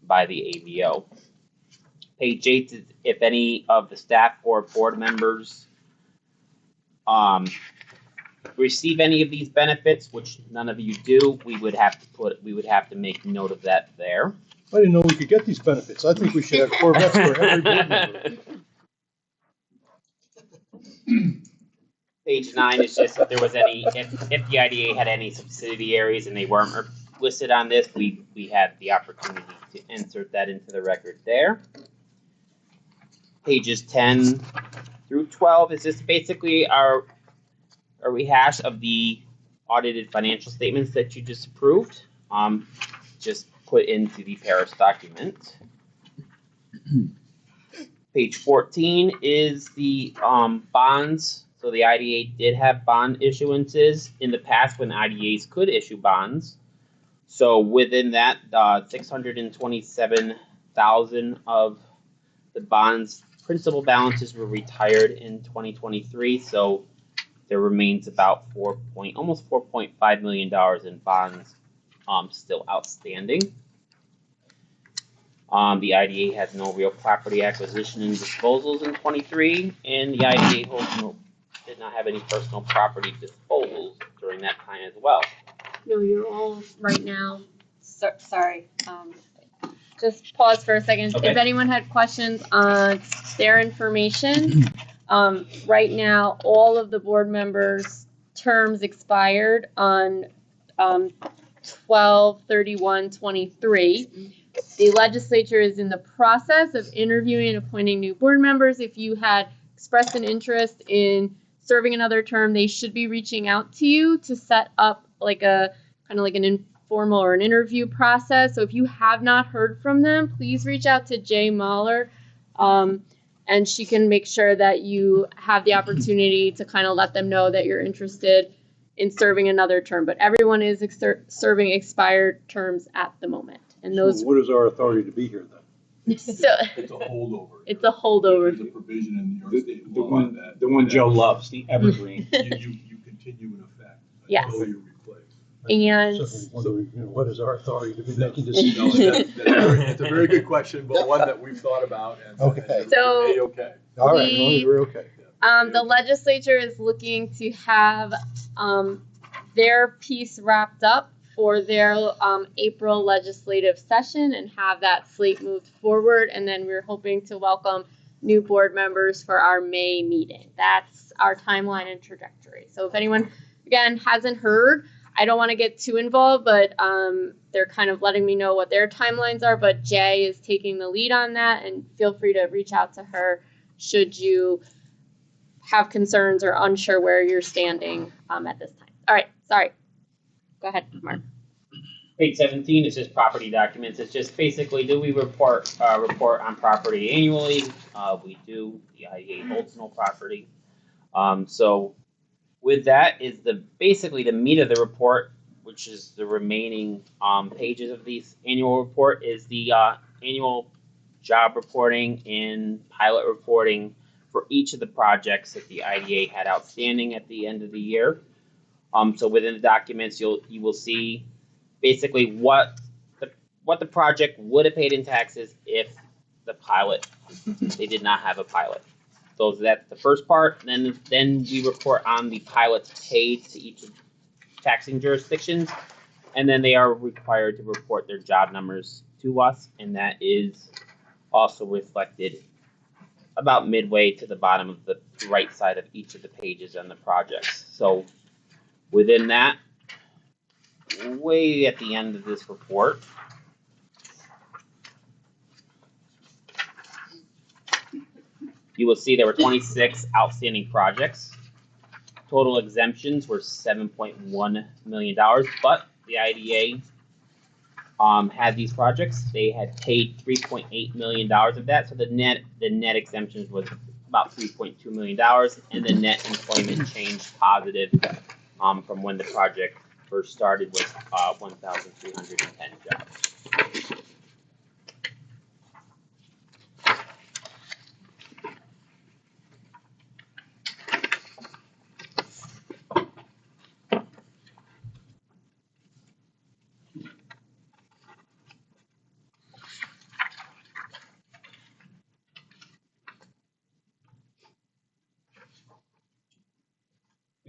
Speaker 8: by the AVO. Page 8 is if any of the staff or board members receive any of these benefits, which none of you do, we would have to make note of that there.
Speaker 3: I didn't know we could get these benefits. I think we should have Corvettes for every board member.
Speaker 8: Page 9 is just if there was any, if the IDA had any subsidiaries and they weren't listed on this, we had the opportunity to insert that into the record there. Pages 10 through 12 is just basically our rehash of the audited financial statements that you just approved, just put into the Paris document. Page 14 is the bonds. So the IDA did have bond issuances in the past when IDAs could issue bonds. So within that, 627,000 of the bonds principal balances were retired in 2023. So there remains about almost $4.5 million in bonds still outstanding. The IDA has no real property acquisition and disposals in 23, and the IDA did not have any personal property disposals during that time as well.
Speaker 2: No, you're all right now. Sorry. Just pause for a second.
Speaker 8: Okay.
Speaker 2: If anyone had questions on their information, right now all of the board members' terms expired on 12/31/23. The legislature is in the process of interviewing and appointing new board members. If you had expressed an interest in serving another term, they should be reaching out to you to set up like a kind of like an informal or an interview process. So if you have not heard from them, please reach out to Jay Mahler, and she can make sure that you have the opportunity to kind of let them know that you're interested in serving another term. But everyone is serving expired terms at the moment. And those.
Speaker 3: So what is our authority to be here then?
Speaker 2: So,
Speaker 5: It's a holdover.
Speaker 2: it's a holdover.
Speaker 5: There's a provision in New York State
Speaker 1: The
Speaker 5: law
Speaker 1: one,
Speaker 5: that.
Speaker 1: the one Joe loves, the evergreen.
Speaker 5: You continue in effect
Speaker 2: Yes.
Speaker 5: until you're replaced.
Speaker 2: And
Speaker 3: What is our authority to be making
Speaker 5: No,
Speaker 3: decisions?
Speaker 5: it's a very good question, but one that we've thought about and.
Speaker 3: Okay.
Speaker 2: So-
Speaker 5: A-okay.
Speaker 3: All right, as long as we're okay.
Speaker 2: the legislature is looking to have their piece wrapped up for their April legislative session and have that slate moved forward. And then we're hoping to welcome new board members for our May meeting. That's our timeline and trajectory. So if anyone, again, hasn't heard, I don't want to get too involved, but they're kind of letting me know what their timelines are. But Jay is taking the lead on that, and feel free to reach out to her should you have concerns or unsure where you're standing at this time. All right, sorry. Go ahead, Mark.
Speaker 8: Page 17 is just property documents. It's just basically, do we report on property annually? We do. The IDA holds no property. So with that is basically the meat of the report, which is the remaining pages of these annual report, is the annual job reporting and pilot reporting for each of the projects that the IDA had outstanding at the end of the year. So within the documents, you will see basically what the project would have paid in taxes if they did not have a pilot. So that's the first part. Then we report on the pilots paid to each of the taxing jurisdictions, and then they are required to report their job numbers to us, and that is also reflected about midway to the bottom of the right side of each of the pages on the projects. So within that, way at the end of this report, you will see there were 26 outstanding projects. Total exemptions were $7.1 million, but the IDA had these projects. They had paid $3.8 million of that, so the net exemptions was about $3.2 million, and the net employment change positive from when the project first started was 1,310 jobs.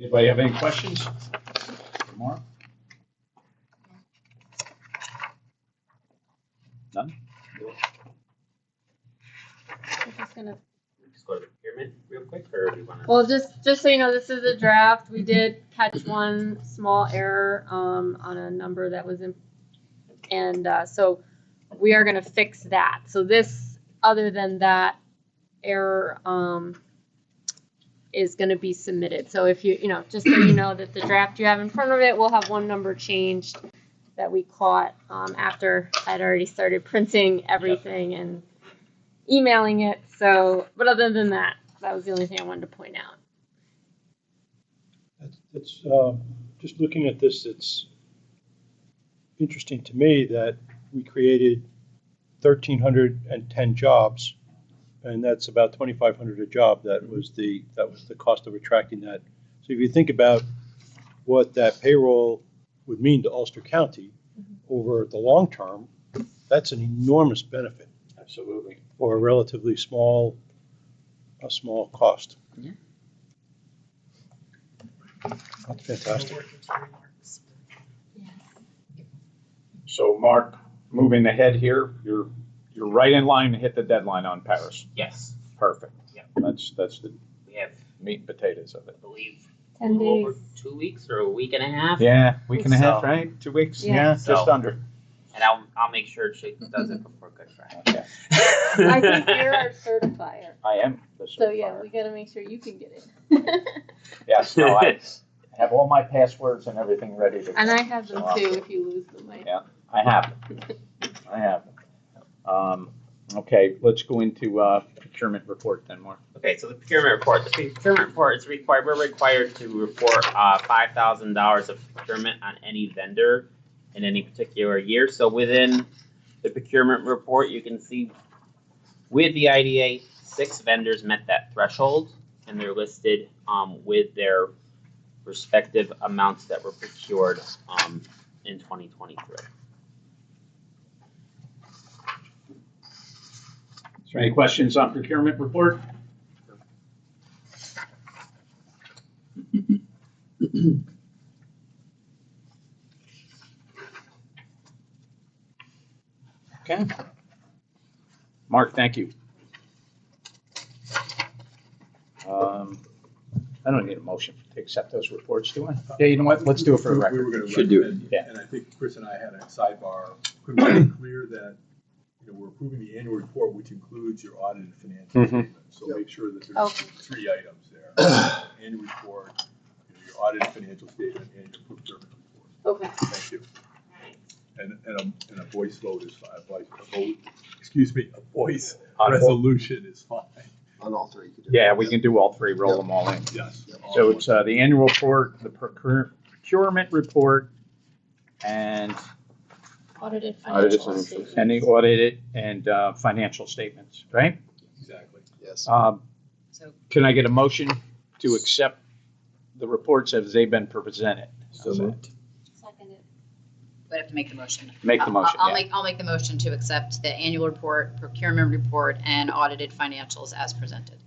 Speaker 1: Anybody have any questions? Mark? None?
Speaker 2: I'm just gonna.
Speaker 8: Just go to the procurement real quick, or do you want to?
Speaker 2: Well, just so you know, this is a draft. We did catch one small error on a number that was in, and so we are gonna fix that. So this, other than that error, is gonna be submitted. So if you know, just so you know that the draft you have in front of it will have one number changed that we caught after I'd already started printing everything and emailing it. So, but other than that, that was the only thing I wanted to point out.
Speaker 3: It's just looking at this, it's interesting to me that we created 1,310 jobs, and that's about 2,500 a job. That was the cost of attracting that. So if you think about what that payroll would mean to Ulster County over the long term, that's an enormous benefit.
Speaker 1: Absolutely.
Speaker 3: For a relatively small cost.
Speaker 8: Yeah.
Speaker 3: That's fantastic.
Speaker 1: So Mark, moving ahead here, you're right in line to hit the deadline on Paris.
Speaker 8: Yes.
Speaker 1: Perfect.
Speaker 8: Yep.
Speaker 1: That's the
Speaker 8: We have,
Speaker 1: meat and potatoes of
Speaker 8: I
Speaker 1: it.
Speaker 8: believe,
Speaker 2: 10
Speaker 8: over
Speaker 2: days.
Speaker 8: 2 weeks or a week and a half.
Speaker 1: Yeah, week and a half,
Speaker 8: So-
Speaker 1: right? 2 weeks?
Speaker 2: Yeah.
Speaker 1: Yeah, just
Speaker 8: So-
Speaker 1: under.
Speaker 8: And I'll make sure she does it before Good Friday.
Speaker 1: Okay.
Speaker 2: I think you're our certifier.
Speaker 1: I am the
Speaker 2: So yeah,
Speaker 1: certifier.
Speaker 2: we gotta make sure you can get it.
Speaker 1: Yes, no, I have all my passwords and everything ready to go.
Speaker 2: And I have them
Speaker 1: So,
Speaker 2: too if you lose them.
Speaker 1: I have them. I have them. Okay, let's go into procurement report then, Mark.
Speaker 8: Okay, so the procurement report. The procurement report is required. We're required to report $5,000 of procurement on any vendor in any particular year. So within the procurement report, you can see with the IDA, 6 vendors met that threshold, and they're listed with their respective amounts that were procured in 2023.
Speaker 1: Is there any questions on procurement report? Okay. Mark, thank you. I don't need a motion to accept those reports, do I? Yeah, you know what? Let's do it for a
Speaker 5: We
Speaker 1: record.
Speaker 5: were gonna
Speaker 7: Should do it.
Speaker 5: recommend,
Speaker 1: Yeah.
Speaker 5: and I think Chris and I had a sidebar, could we make it clear that, we're approving the annual report, which includes your audited financial
Speaker 1: Mhm.
Speaker 5: statement. So make sure that there's
Speaker 2: Okay.
Speaker 5: 3 items there. Annual report, your audited financial statement, and your procurement report.
Speaker 2: Okay.
Speaker 5: Thank you. And a voice vote is fine, a voice
Speaker 1: On-
Speaker 5: resolution is fine.
Speaker 9: On all three. you could do
Speaker 1: Yeah,
Speaker 9: it.
Speaker 1: we can do all three, roll them all in.
Speaker 5: Yes.
Speaker 1: So it's the annual report, the procurement report, and
Speaker 2: Audited
Speaker 7: Audited
Speaker 2: financial
Speaker 7: financial
Speaker 2: statements.
Speaker 1: the audited and financial statements, right?
Speaker 5: Exactly.
Speaker 9: Yes.
Speaker 6: So
Speaker 1: Can I get a motion to accept the reports as they've been presented?
Speaker 7: So moved.
Speaker 2: Seconded.
Speaker 6: we have to make the motion.
Speaker 1: Make the motion,
Speaker 6: I'll
Speaker 1: yeah.
Speaker 6: make the motion to accept the annual report, procurement report, and audited financials as presented.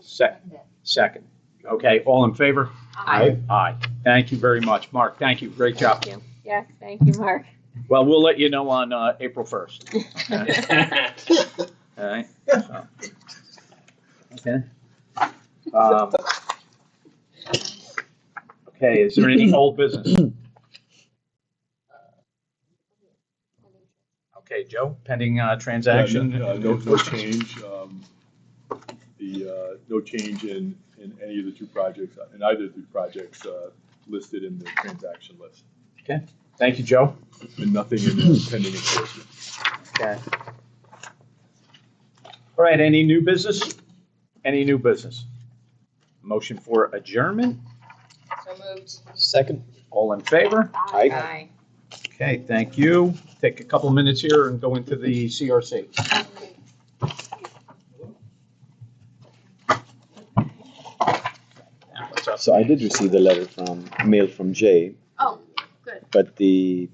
Speaker 1: Second. Okay, all in favor?
Speaker 6: Aye.
Speaker 1: Aye. Thank you very much. Mark, thank you. Great job.
Speaker 2: Thank you. Yes, thank you, Mark.
Speaker 1: Well, we'll let you know on April 1st. All right. So. Okay. Okay, is there any old business? Okay, Joe, pending transaction?
Speaker 5: No change, no change in any of the 2 projects, in either of the 2 projects listed in the transaction list.
Speaker 1: Thank you, Joe.
Speaker 5: And nothing in pending enforcement.
Speaker 1: Okay. All right, any new business? Any new business? Motion for adjournment?
Speaker 6: So moved.
Speaker 7: Second.
Speaker 1: All in favor?
Speaker 6: Aye.
Speaker 1: Okay, thank you. Take a couple minutes here and go into the CRC. Yeah, what's up?
Speaker 7: So I did receive the letter from, mail from Jay,
Speaker 2: Oh, good.
Speaker 7: but the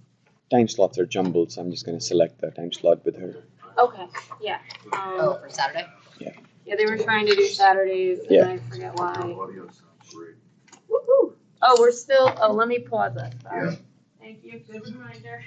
Speaker 7: time slots are jumbled, so I'm just gonna select the time slot with her.
Speaker 2: Okay, yeah.
Speaker 6: Oh, for Saturday?
Speaker 2: Yeah, they were trying to do Saturdays, and
Speaker 7: Yeah.
Speaker 2: I forget why.
Speaker 5: Audio sounds great.
Speaker 2: Woo-hoo. Oh, we're still, oh, let me pause us. Sorry. Thank you, good reminder.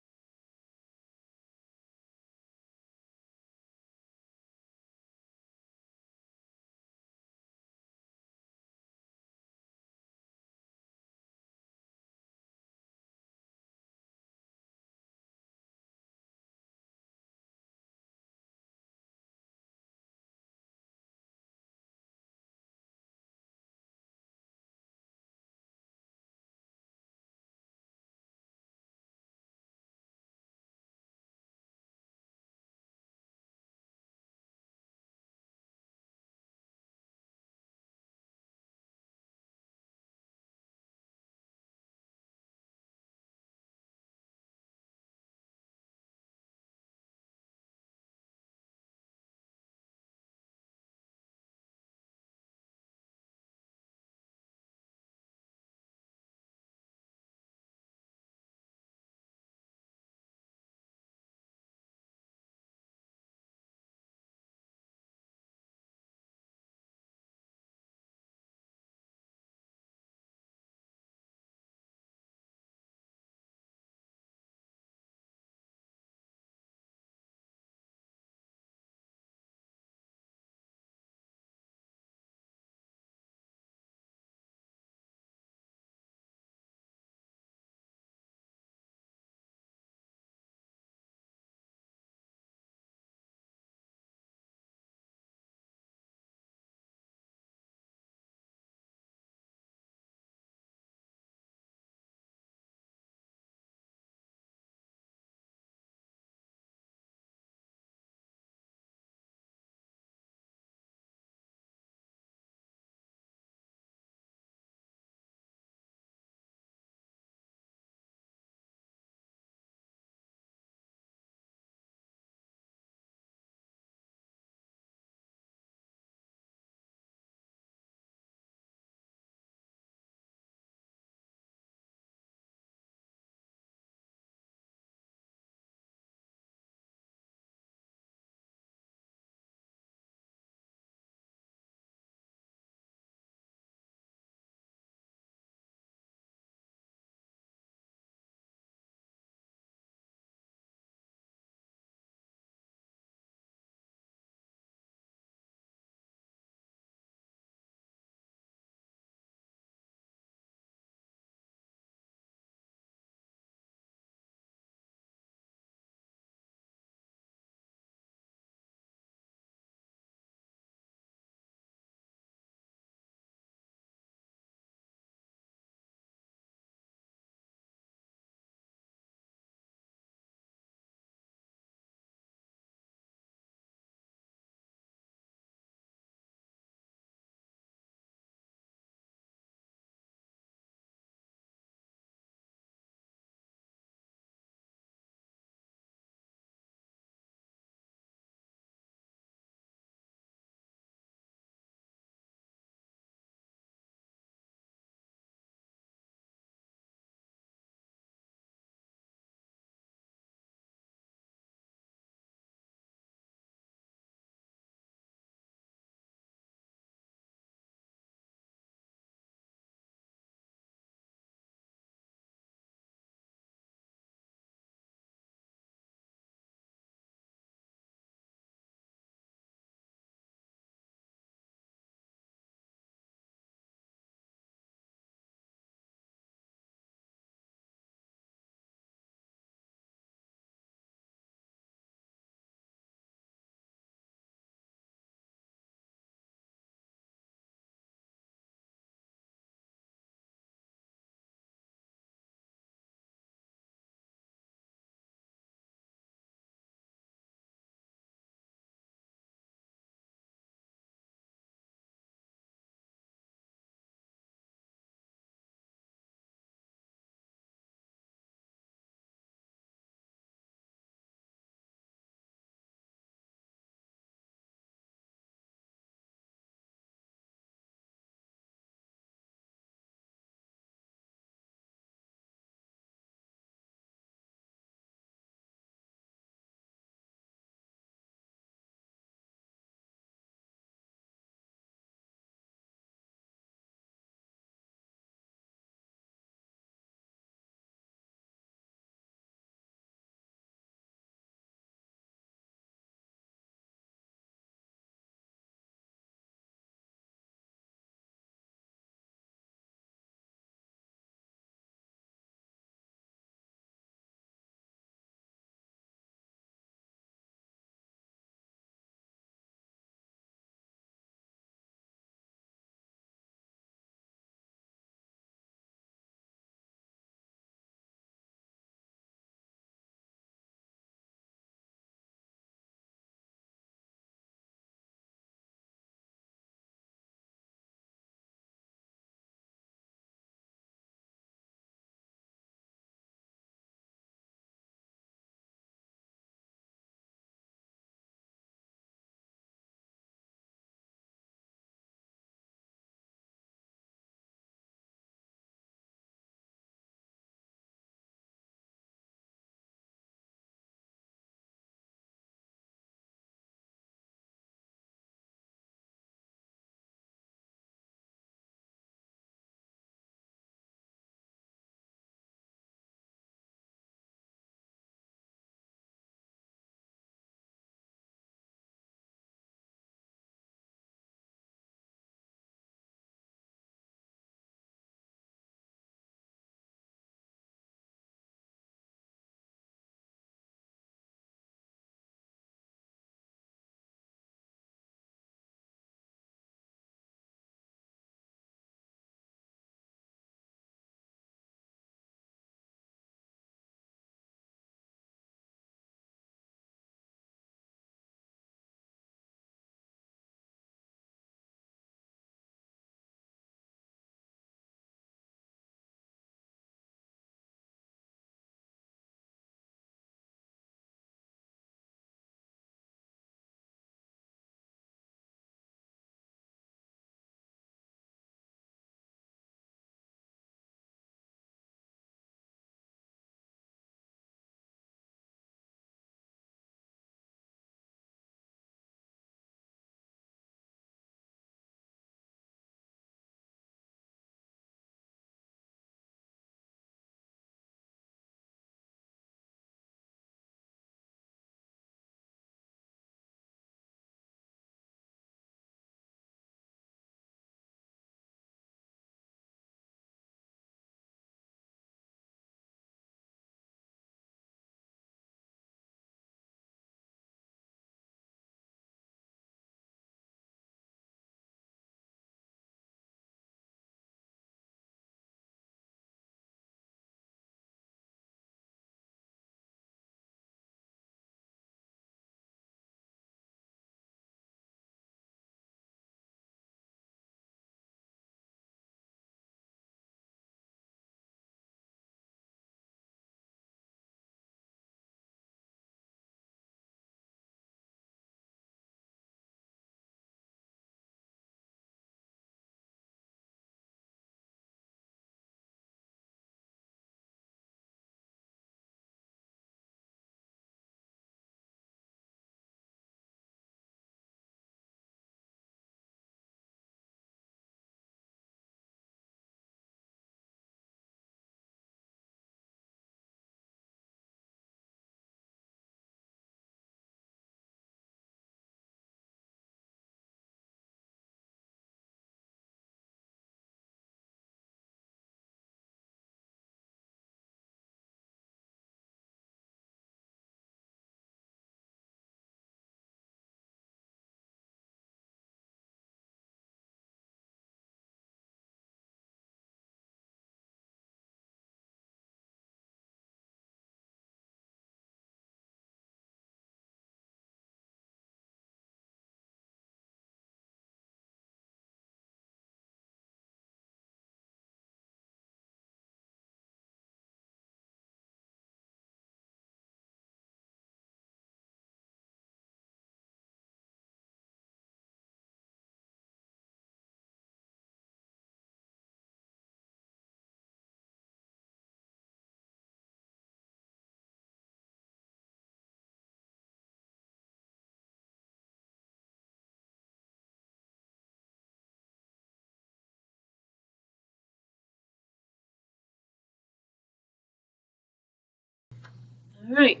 Speaker 2: All right.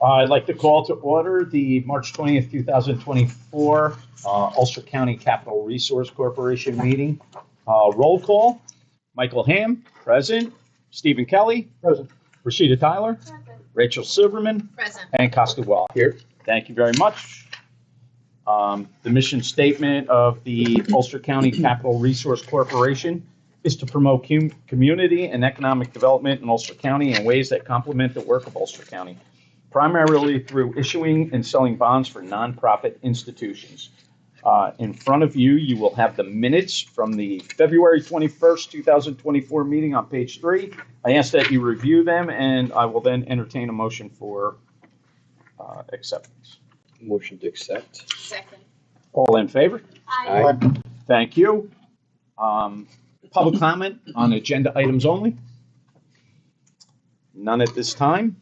Speaker 1: I'd like to call to order the March 20th, 2024 Ulster County Capital Resource Corporation meeting. Roll call. Michael Ham, present. Stephen Kelly, present. Rashida Tyler, present. Rachel Silverman,
Speaker 6: Present.
Speaker 1: and Costa Wall here. Thank you very much. The mission statement of the Ulster County Capital Resource Corporation is to promote community and economic development in Ulster County in ways that complement the work of Ulster County, primarily through issuing and selling bonds for nonprofit institutions. In front of you, you will have the minutes from the February 21st, 2024 meeting on page 3. I ask that you review them, and I will then entertain a motion for acceptance.
Speaker 7: Motion to accept.
Speaker 6: Second.
Speaker 1: All in favor?
Speaker 7: Aye.
Speaker 1: Thank you. Public comment on agenda items only? None at this time.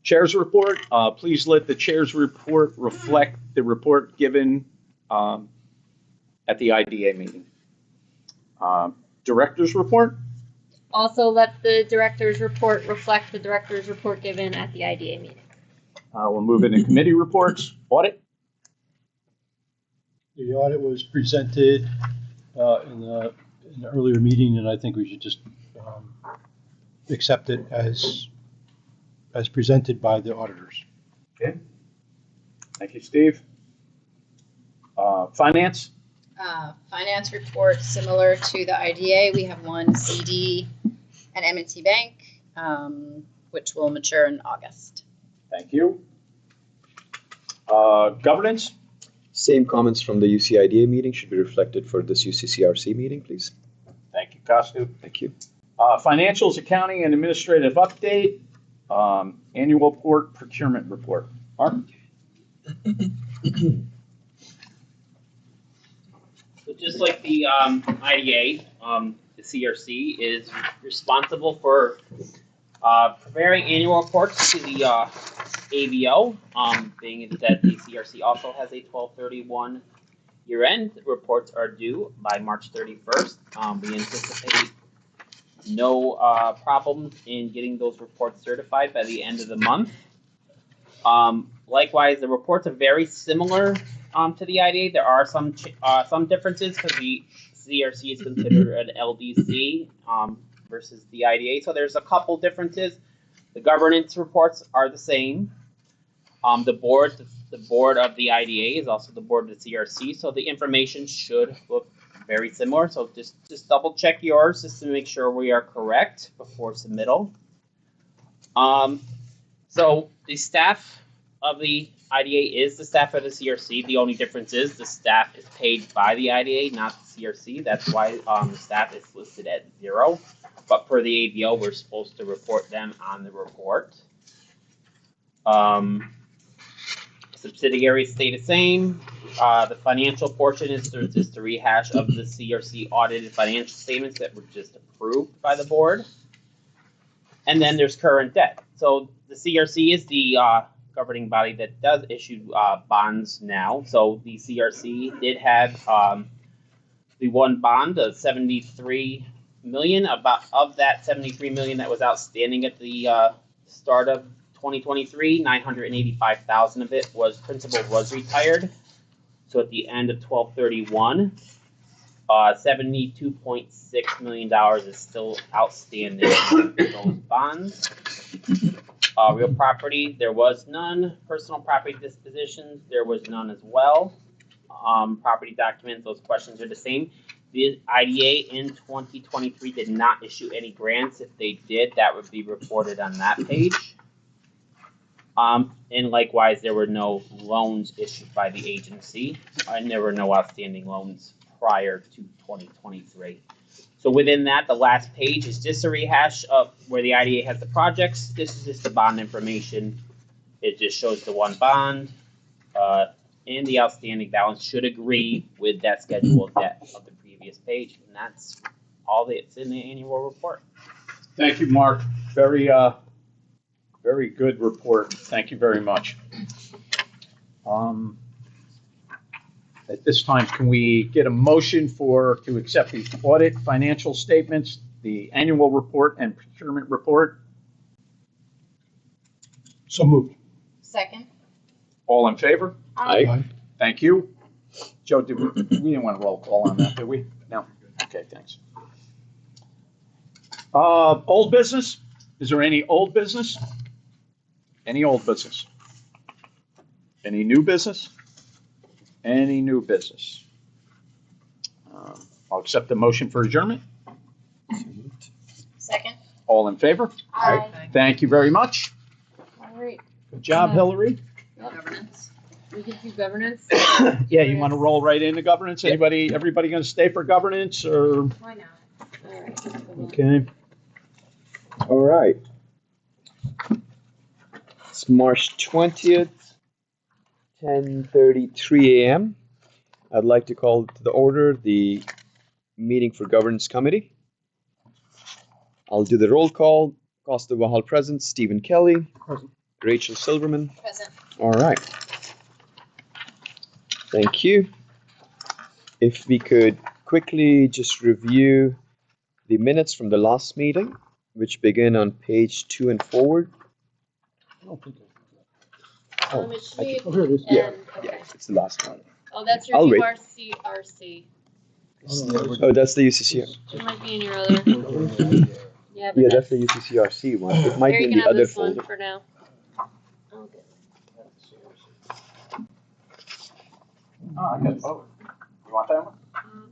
Speaker 1: Chair's report. Please let the chair's report reflect the report given at the IDA meeting. Director's report.
Speaker 2: Also, let the director's report reflect the director's report given at the IDA meeting.
Speaker 1: We'll move into committee reports. Audit.
Speaker 3: The audit was presented in the earlier meeting, and I think we should just accept it as presented by the auditors.
Speaker 1: Okay. Thank you, Steve. Finance.
Speaker 6: Finance report similar to the IDA. We have one CD and M&T Bank, which will mature in August.
Speaker 1: Thank you. Governance.
Speaker 7: Same comments from the UCIDA meeting should be reflected for this UCCRC meeting, please.
Speaker 1: Thank you, Costu.
Speaker 7: Thank you.
Speaker 1: Financials, accounting, and administrative update. Annual report, procurement report. Mark?
Speaker 8: So just like the IDA, the CRC is responsible for preparing annual reports to the ABO, being that the CRC also has a 12/31 year end. The reports are due by March 31st. We anticipate no problems in getting those reports certified by the end of the month. Likewise, the reports are very similar to the IDA. There are some differences because the CRC is considered an LDC versus the IDA. So there's a couple differences. The governance reports are the same. The board of the IDA is also the board of the CRC. So the information should look very similar. So just double check yours just to make sure we are correct before submittal. So the staff of the IDA is the staff of the CRC. The only difference is the staff is paid by the IDA, not the CRC. That's why the staff is listed at 0. But for the ABO, we're supposed to report them on the report. Subsidiaries stay the same. The financial portion is just a rehash of the CRC audited financial statements that were just approved by the board. And then there's current debt. So the CRC is the governing body that does issue bonds now. So the CRC did have the one bond of $73 million. Of that $73 million that was outstanding at the start of 2023, $985,000 of it was retired. So at the end of 12/31, $72.6 million is still outstanding in those bonds. Real property, there was none. Personal property dispositions, there was none as well. Property documents, those questions are the same. The IDA in 2023 did not issue any grants. If they did, that would be reported on that page. And likewise, there were no loans issued by the agency, and there were no outstanding loans prior to 2023. So within that, the last page is just a rehash of where the IDA has the projects. This is just the bond information. It just shows the one bond, and the outstanding balance should agree with that scheduled debt of the previous page, and that's all that's in the annual report.
Speaker 1: Thank you, Mark. Very good report. Thank you very much. At this time, can we get a motion to accept the audit financial statements, the annual report, and procurement report?
Speaker 5: So moved.
Speaker 6: Second?
Speaker 1: All in favor?
Speaker 7: Aye.
Speaker 1: Thank you. Joe, we didn't want to roll call on that, did we? No? Okay, thanks. Old business? Is there any old business? Any old business? Any new business? Any new business? I'll accept the motion for adjournment.
Speaker 6: Second?
Speaker 1: All in favor?
Speaker 6: Aye.
Speaker 1: Thank you very much.
Speaker 2: All right.
Speaker 1: Good job, Hillary.
Speaker 6: Governance.
Speaker 2: We can do governance.
Speaker 1: Yeah, you want to roll right into governance? Everybody going to stay for governance or?
Speaker 2: Why not? All right.
Speaker 1: Okay.
Speaker 7: All right. It's March 20th, 10:33 a.m. I'd like to call to the order the meeting for Governance Committee. I'll do the roll call. Costa Wahal present, Stephen Kelly,
Speaker 1: Present.
Speaker 7: Rachel Silverman.
Speaker 6: Present.
Speaker 7: All right. Thank you. If we could quickly just review the minutes from the last meeting, which begin on page 2 and forward.
Speaker 2: It should be
Speaker 5: Oh, here it is.
Speaker 7: Yeah.
Speaker 2: and-
Speaker 7: Yeah,
Speaker 2: okay.
Speaker 7: it's the last one.
Speaker 2: Oh, that's your
Speaker 7: I'll wait.
Speaker 2: UCRC.
Speaker 7: Oh, that's the UCCRC.
Speaker 2: It might be in your other. Yeah, but
Speaker 7: Yeah, that's the UCCRC one. It might
Speaker 2: Here,
Speaker 7: be
Speaker 2: you
Speaker 7: in
Speaker 2: can
Speaker 7: the
Speaker 2: have
Speaker 7: other
Speaker 2: this one
Speaker 7: folder.
Speaker 2: for now. Okay.
Speaker 1: Oh, I got both. You want that one?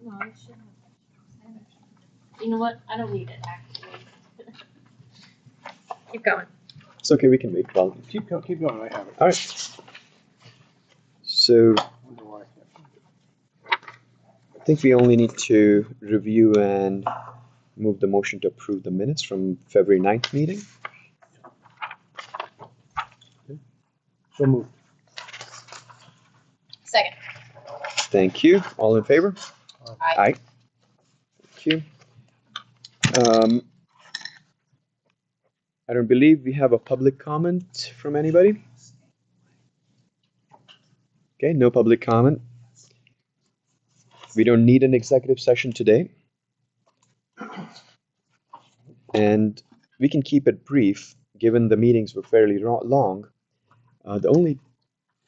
Speaker 2: No, I should have. You know what? I don't need it, actually. Keep going.
Speaker 7: It's okay, we can wait. Well,
Speaker 1: Keep going, I have it.
Speaker 7: all right. So I think we only need to review and move the motion to approve the minutes from February 9th meeting.
Speaker 5: So moved.
Speaker 6: Second?
Speaker 7: Thank you. All in favor?
Speaker 6: Aye.
Speaker 7: Thank you. I don't believe we have a public comment from anybody. Okay, no public comment. We don't need an executive session today. And we can keep it brief, given the meetings were fairly long. The only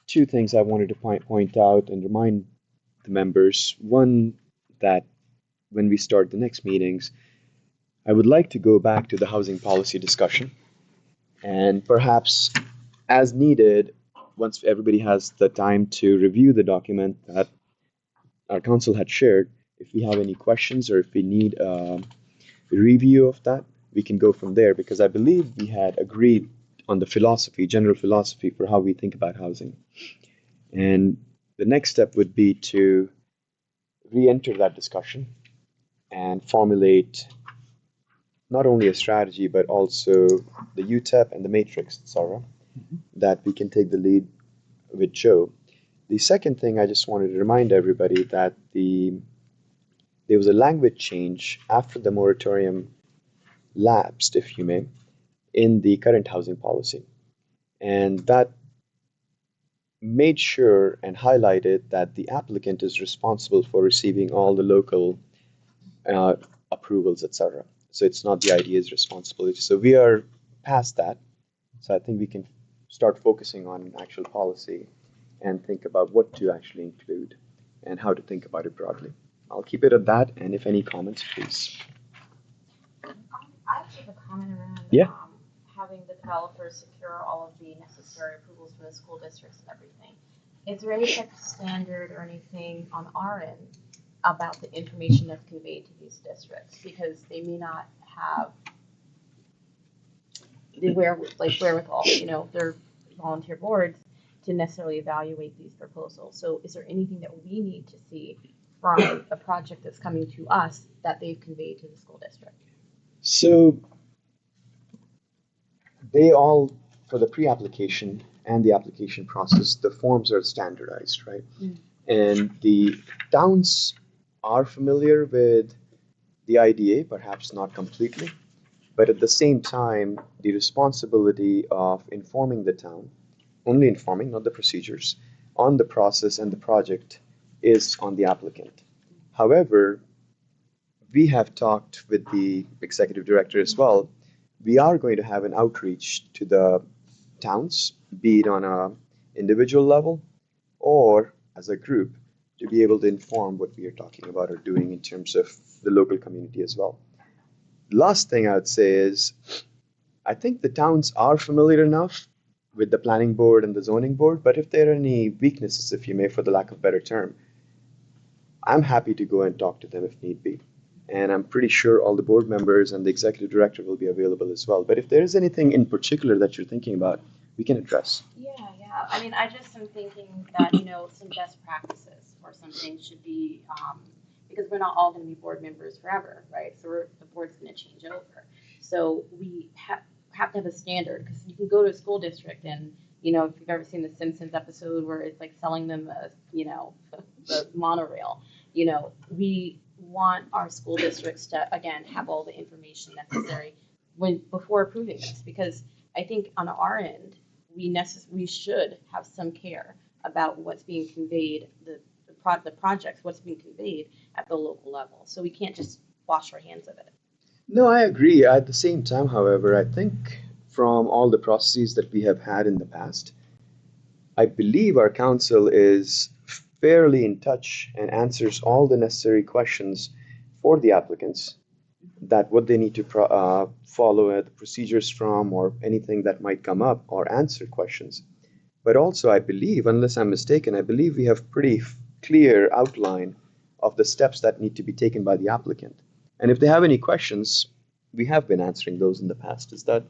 Speaker 7: two things I wanted to point out and remind the members, one, that when we start the next meetings, I would like to go back to the housing policy discussion, and perhaps as needed, once everybody has the time to review the document that our council had shared, if we have any questions or if we need a review of that, we can go from there, because I believe we had agreed on the philosophy, general philosophy for how we think about housing. And the next step would be to re-enter that discussion and formulate not only a strategy, but also the UTEP and the matrix, etc., that we can take the lead with Joe. The second thing I just wanted to remind everybody that there was a language change after the moratorium lapsed, if you may, in the current housing policy. And that made sure and highlighted that the applicant is responsible for receiving all the local approvals, etc. So it's not the IDA's responsibility. So we are past that. So I think we can start focusing on actual policy and think about what to actually include and how to think about it broadly. I'll keep it at that, and if any comments, please.
Speaker 4: I actually have a comment around
Speaker 7: Yeah.
Speaker 4: having the developers secure all of the necessary approvals for the school districts and everything. Is there any type of standard or anything on our end about the information that's conveyed to these districts? Because they may not have the wherewithal, their volunteer boards to necessarily evaluate these proposals. So is there anything that we need to see from a project that's coming to us that they've conveyed to the school district?
Speaker 7: So they all, for the pre-application and the application process, the forms are standardized, right? And the towns are familiar with the IDA, perhaps not completely, but at the same time, the responsibility of informing the town, only informing, not the procedures, on the process and the project is on the applicant. However, we have talked with the executive director as well. We are going to have an outreach to the towns, be it on a individual level or as a group, to be able to inform what we are talking about or doing in terms of the local community as well. Last thing I would say is I think the towns are familiar enough with the planning board and the zoning board, but if there are any weaknesses, if you may, for the lack of a better term, I'm happy to go and talk to them if need be. And I'm pretty sure all the board members and the executive director will be available as well. But if there is anything in particular that you're thinking about, we can address.
Speaker 2: Yeah. I mean, I just am thinking that, some best practices or something should be, because we're not all going to be board members forever, right? So the board's going to change over. So we have to have a standard, because you can go to a school district and, if you've ever seen the Simpsons episode where it's like selling them the monorail, we want our school districts to, again, have all the information necessary before approving this, because I think on our end, we should have some care about what's being conveyed, the projects, what's being conveyed at the local level. So we can't just wash our hands of it.
Speaker 7: No, I agree. At the same time, however, I think from all the processes that we have had in the past, I believe our council is fairly in touch and answers all the necessary questions for the applicants, that what they need to follow the procedures from, or anything that might come up, or answer questions. But also, I believe, unless I'm mistaken, I believe we have pretty clear outline of the steps that need to be taken by the applicant. And if they have any questions, we have been answering those in the past. Is that?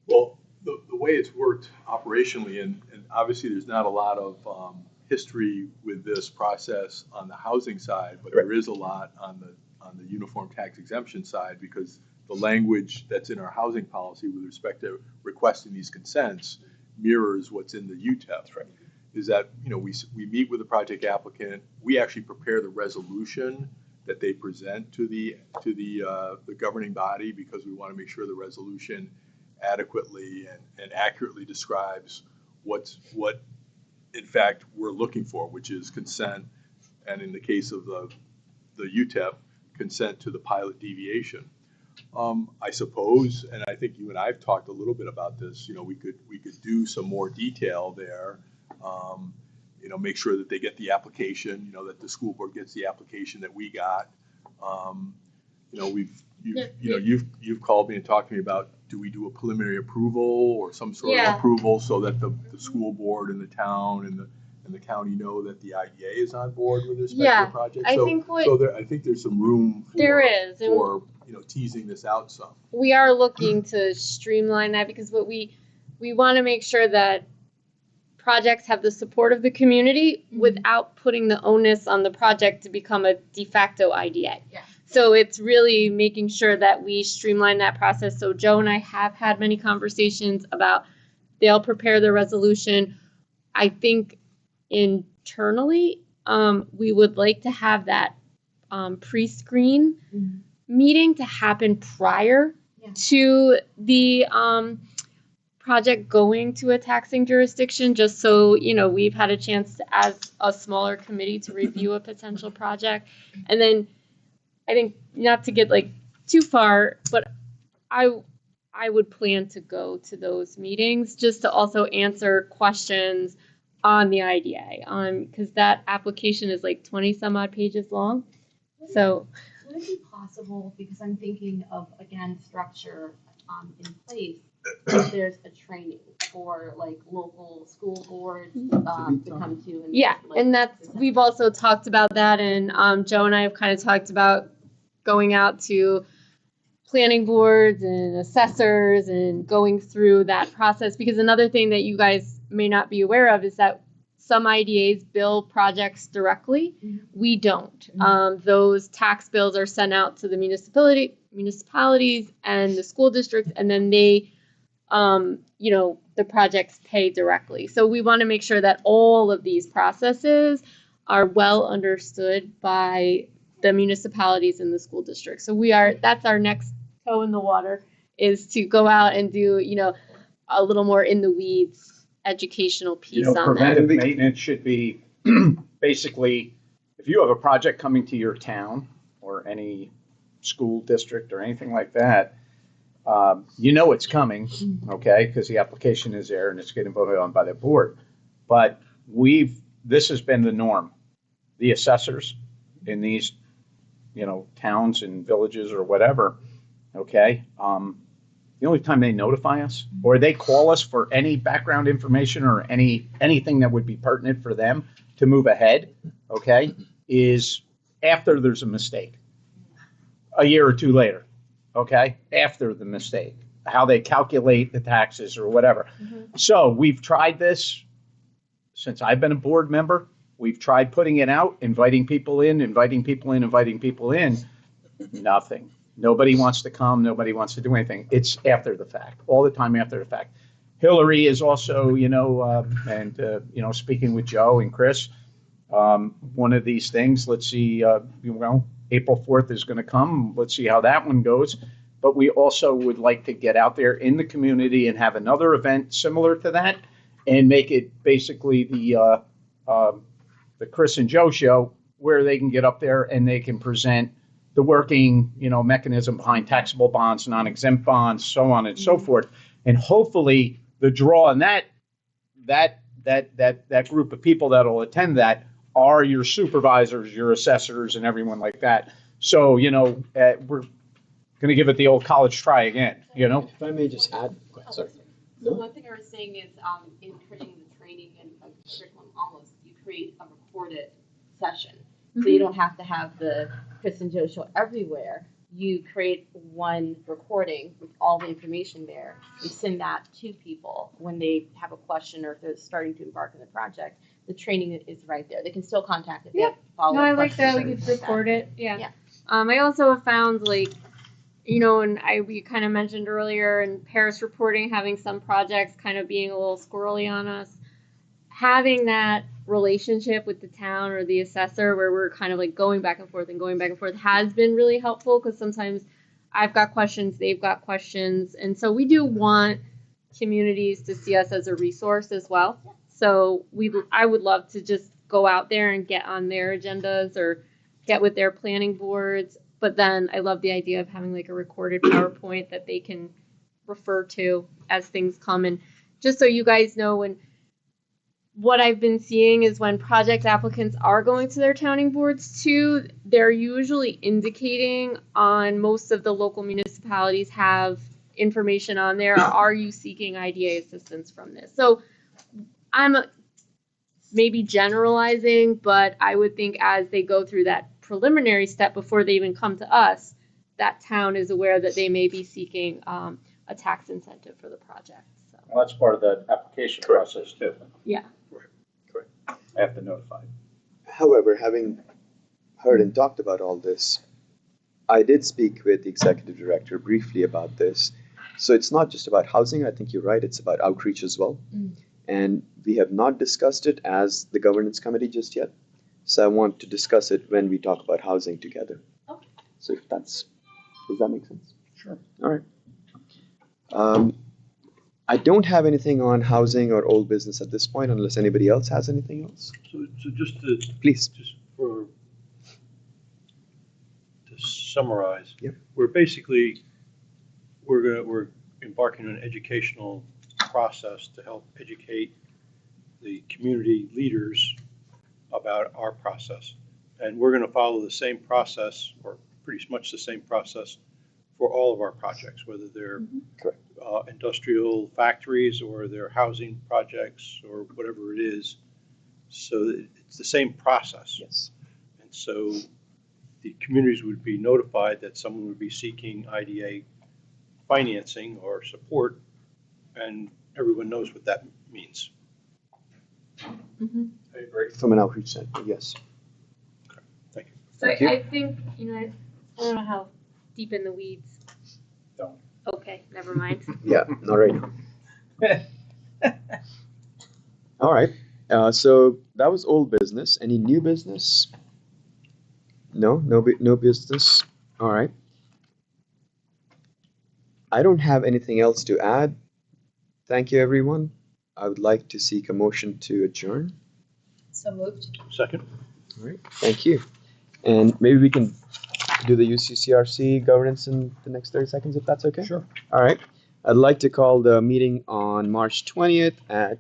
Speaker 5: Well, the way it's worked operationally, and obviously there's not a lot of history with this process on the housing side, but there is a lot on the uniform tax exemption side, because the language that's in our housing policy with respect to requesting these consents mirrors what's in the UTEP. Right. Is that, we meet with the project applicant, we actually prepare the resolution that they present to the governing body, because we want to make sure the resolution adequately and accurately describes what in fact we're looking for, which is consent, and in the case of the UTEP, consent to the pilot deviation. I suppose, and I think you and I have talked a little bit about this, we could do some more detail there. Make sure that they get the application, that the school board gets the application that we got. You've called me and talked to me about, do we do a preliminary approval or some sort of approval, so that the school board and the town and the county know that the IDA is on board with respect to the project? I think there's some room for teasing this out some.
Speaker 2: We are looking to streamline that, because what we want to make sure that projects have the support of the community without putting the onus on the project to become a de facto IDA. Yeah. So it's really making sure that we streamline that process. So Joe and I have had many conversations about, they'll prepare the resolution. I think internally, we would like to have that pre-screen meeting to happen prior to the project going to a taxing jurisdiction, just so we've had a chance to, as a smaller committee, to review a potential project. And then I think, not to get too far, but I would plan to go to those meetings just to also answer questions on the IDA, because that application is 20 some odd pages long. So
Speaker 9: would it be possible, because I'm thinking of, again, structure in place, if there's a training for local school boards to come to?
Speaker 2: And that's, we've also talked about that, and Joe and I have kind of talked about going out to planning boards and assessors and going through that process, because another thing that you guys may not be aware of is that some IDAs bill projects directly. We don't. Those tax bills are sent out to the municipalities and the school districts, and then they, the projects pay directly. So we want to make sure that all of these processes are well understood by the municipalities and the school districts. So that's our next toe in the water, is to go out and do, a little more in the weeds educational piece on
Speaker 1: preventive
Speaker 2: that.
Speaker 1: Maintenance should be basically, if you have a project coming to your town or any school district or anything like that, You know it's coming, okay, because the application is there and it's getting voted on by the board. But this has been the norm. The assessors in these, towns and villages or whatever, okay, the only time they notify us or they call us for any background information or anything that would be pertinent for them to move ahead, okay, is after there's a mistake. A year or two later, okay, after the mistake, how they calculate the taxes or whatever. So we've tried this since I've been a board member. We've tried putting it out, inviting people in. Nothing. Nobody wants to come. Nobody wants to do anything. It's after the fact, all the time after the fact. Hillary is also, speaking with Joe and Chris, one of these things. Let's see, April 4th is going to come. Let's see how that one goes. But we also would like to get out there in the community and have another event similar to that and make it basically the Chris and Joe show where they can get up there and they can present the working, mechanism behind taxable bonds, non-exempt bonds, so on and so forth. And hopefully the draw on that group of people that'll attend that are your supervisors, your assessors, and everyone like that. So, we're going to give it the old college try again,
Speaker 7: If I may just add, sorry.
Speaker 9: So one thing I was saying is, in creating the training and curriculum, almost you create a recorded session, so you don't have to have the Chris and Joe show everywhere. You create one recording with all the information there. You send that to people when they have a question or if they're starting to embark on the project. The training is right there. They can still contact if they have follow-up
Speaker 2: No, I like
Speaker 9: questions
Speaker 2: that.
Speaker 9: or
Speaker 2: We could
Speaker 9: anything like
Speaker 2: record it. Yeah.
Speaker 9: Yeah.
Speaker 2: I also have found and we kind of mentioned earlier in Paris reporting, having some projects kind of being a little squirrely on us. Having that relationship with the town or the assessor where we're kind of going back and forth has been really helpful because sometimes I've got questions, they've got questions. And so we do want communities to see us as a resource as well. So I would love to just go out there and get on their agendas or get with their planning boards. But then I love the idea of having a recorded PowerPoint that they can refer to as things come. And just so you guys know, what I've been seeing is when project applicants are going to their towning boards too, they're usually indicating on most of the local municipalities have information on there. Are you seeking IDA assistance from this? So I'm maybe generalizing, but I would think as they go through that preliminary step before they even come to us, that town is aware that they may be seeking a tax incentive for the project. So.
Speaker 1: Well, that's part of the application process too.
Speaker 2: Yeah.
Speaker 7: Correct.
Speaker 1: I have to notify.
Speaker 7: However, having heard and talked about all this, I did speak with the executive director briefly about this. So it's not just about housing. I think you're right. It's about outreach as well. And we have not discussed it as the governance committee just yet. So I want to discuss it when we talk about housing together.
Speaker 9: Okay.
Speaker 7: So if does that make sense?
Speaker 1: Sure.
Speaker 7: All right. I don't have anything on housing or old business at this point, unless anybody else has anything else.
Speaker 3: So just to,
Speaker 7: Please.
Speaker 3: just to summarize,
Speaker 7: Yep.
Speaker 3: we're embarking on an educational process to help educate the community leaders about our process. And we're going to follow the same process, or pretty much the same process, for all of our projects, whether they're
Speaker 7: Correct.
Speaker 3: Industrial factories or they're housing projects or whatever it is. So it's the same process.
Speaker 7: Yes.
Speaker 3: And so the communities would be notified that someone would be seeking IDA financing or support, and everyone knows what that means.
Speaker 1: I agree.
Speaker 7: From an outreach center, yes.
Speaker 3: Okay, thank you.
Speaker 2: So
Speaker 7: Thank you.
Speaker 2: I think, I don't know how deep in the weeds.
Speaker 1: Don't.
Speaker 2: Okay, never mind.
Speaker 7: Yeah, not right now. All right. So that was old business. Any new business? No business. All right. I don't have anything else to add. Thank you, everyone. I would like to seek a motion to adjourn.
Speaker 6: So moved.
Speaker 3: Second?
Speaker 7: All right. Thank you. And maybe we can do the UCCRC governance in the next 30 seconds, if that's okay?
Speaker 3: Sure.
Speaker 7: All right. I'd like to call the meeting on March 20th at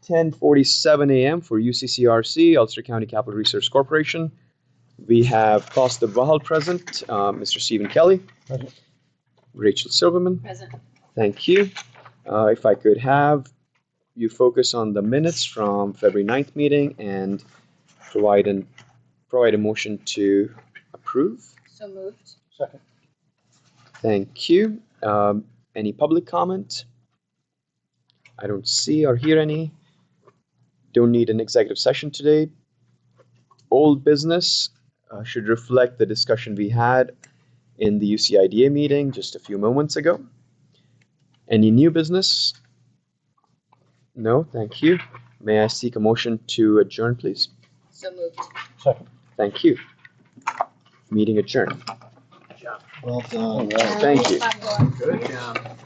Speaker 7: 10:47 a.m. for UCCRC, Ulster County Capital Research Corporation. We have Costa Bahal present, Mr. Stephen Kelly.
Speaker 3: Present.
Speaker 7: Rachel Silverman.
Speaker 6: Present.
Speaker 7: Thank you. If I could have you focus on the minutes from February 9th meeting and provide a motion to approve.
Speaker 6: So moved.
Speaker 3: Second.
Speaker 7: Thank you. Any public comment? I don't see or hear any. Don't need an executive session today. Old business should reflect the discussion we had in the UCIDA meeting just a few moments ago. Any new business? No, thank you. May I seek a motion to adjourn, please?
Speaker 6: So moved.
Speaker 3: Second.
Speaker 7: Thank you. Meeting adjourned.
Speaker 3: Well done.
Speaker 7: Thank you.
Speaker 1: Good job.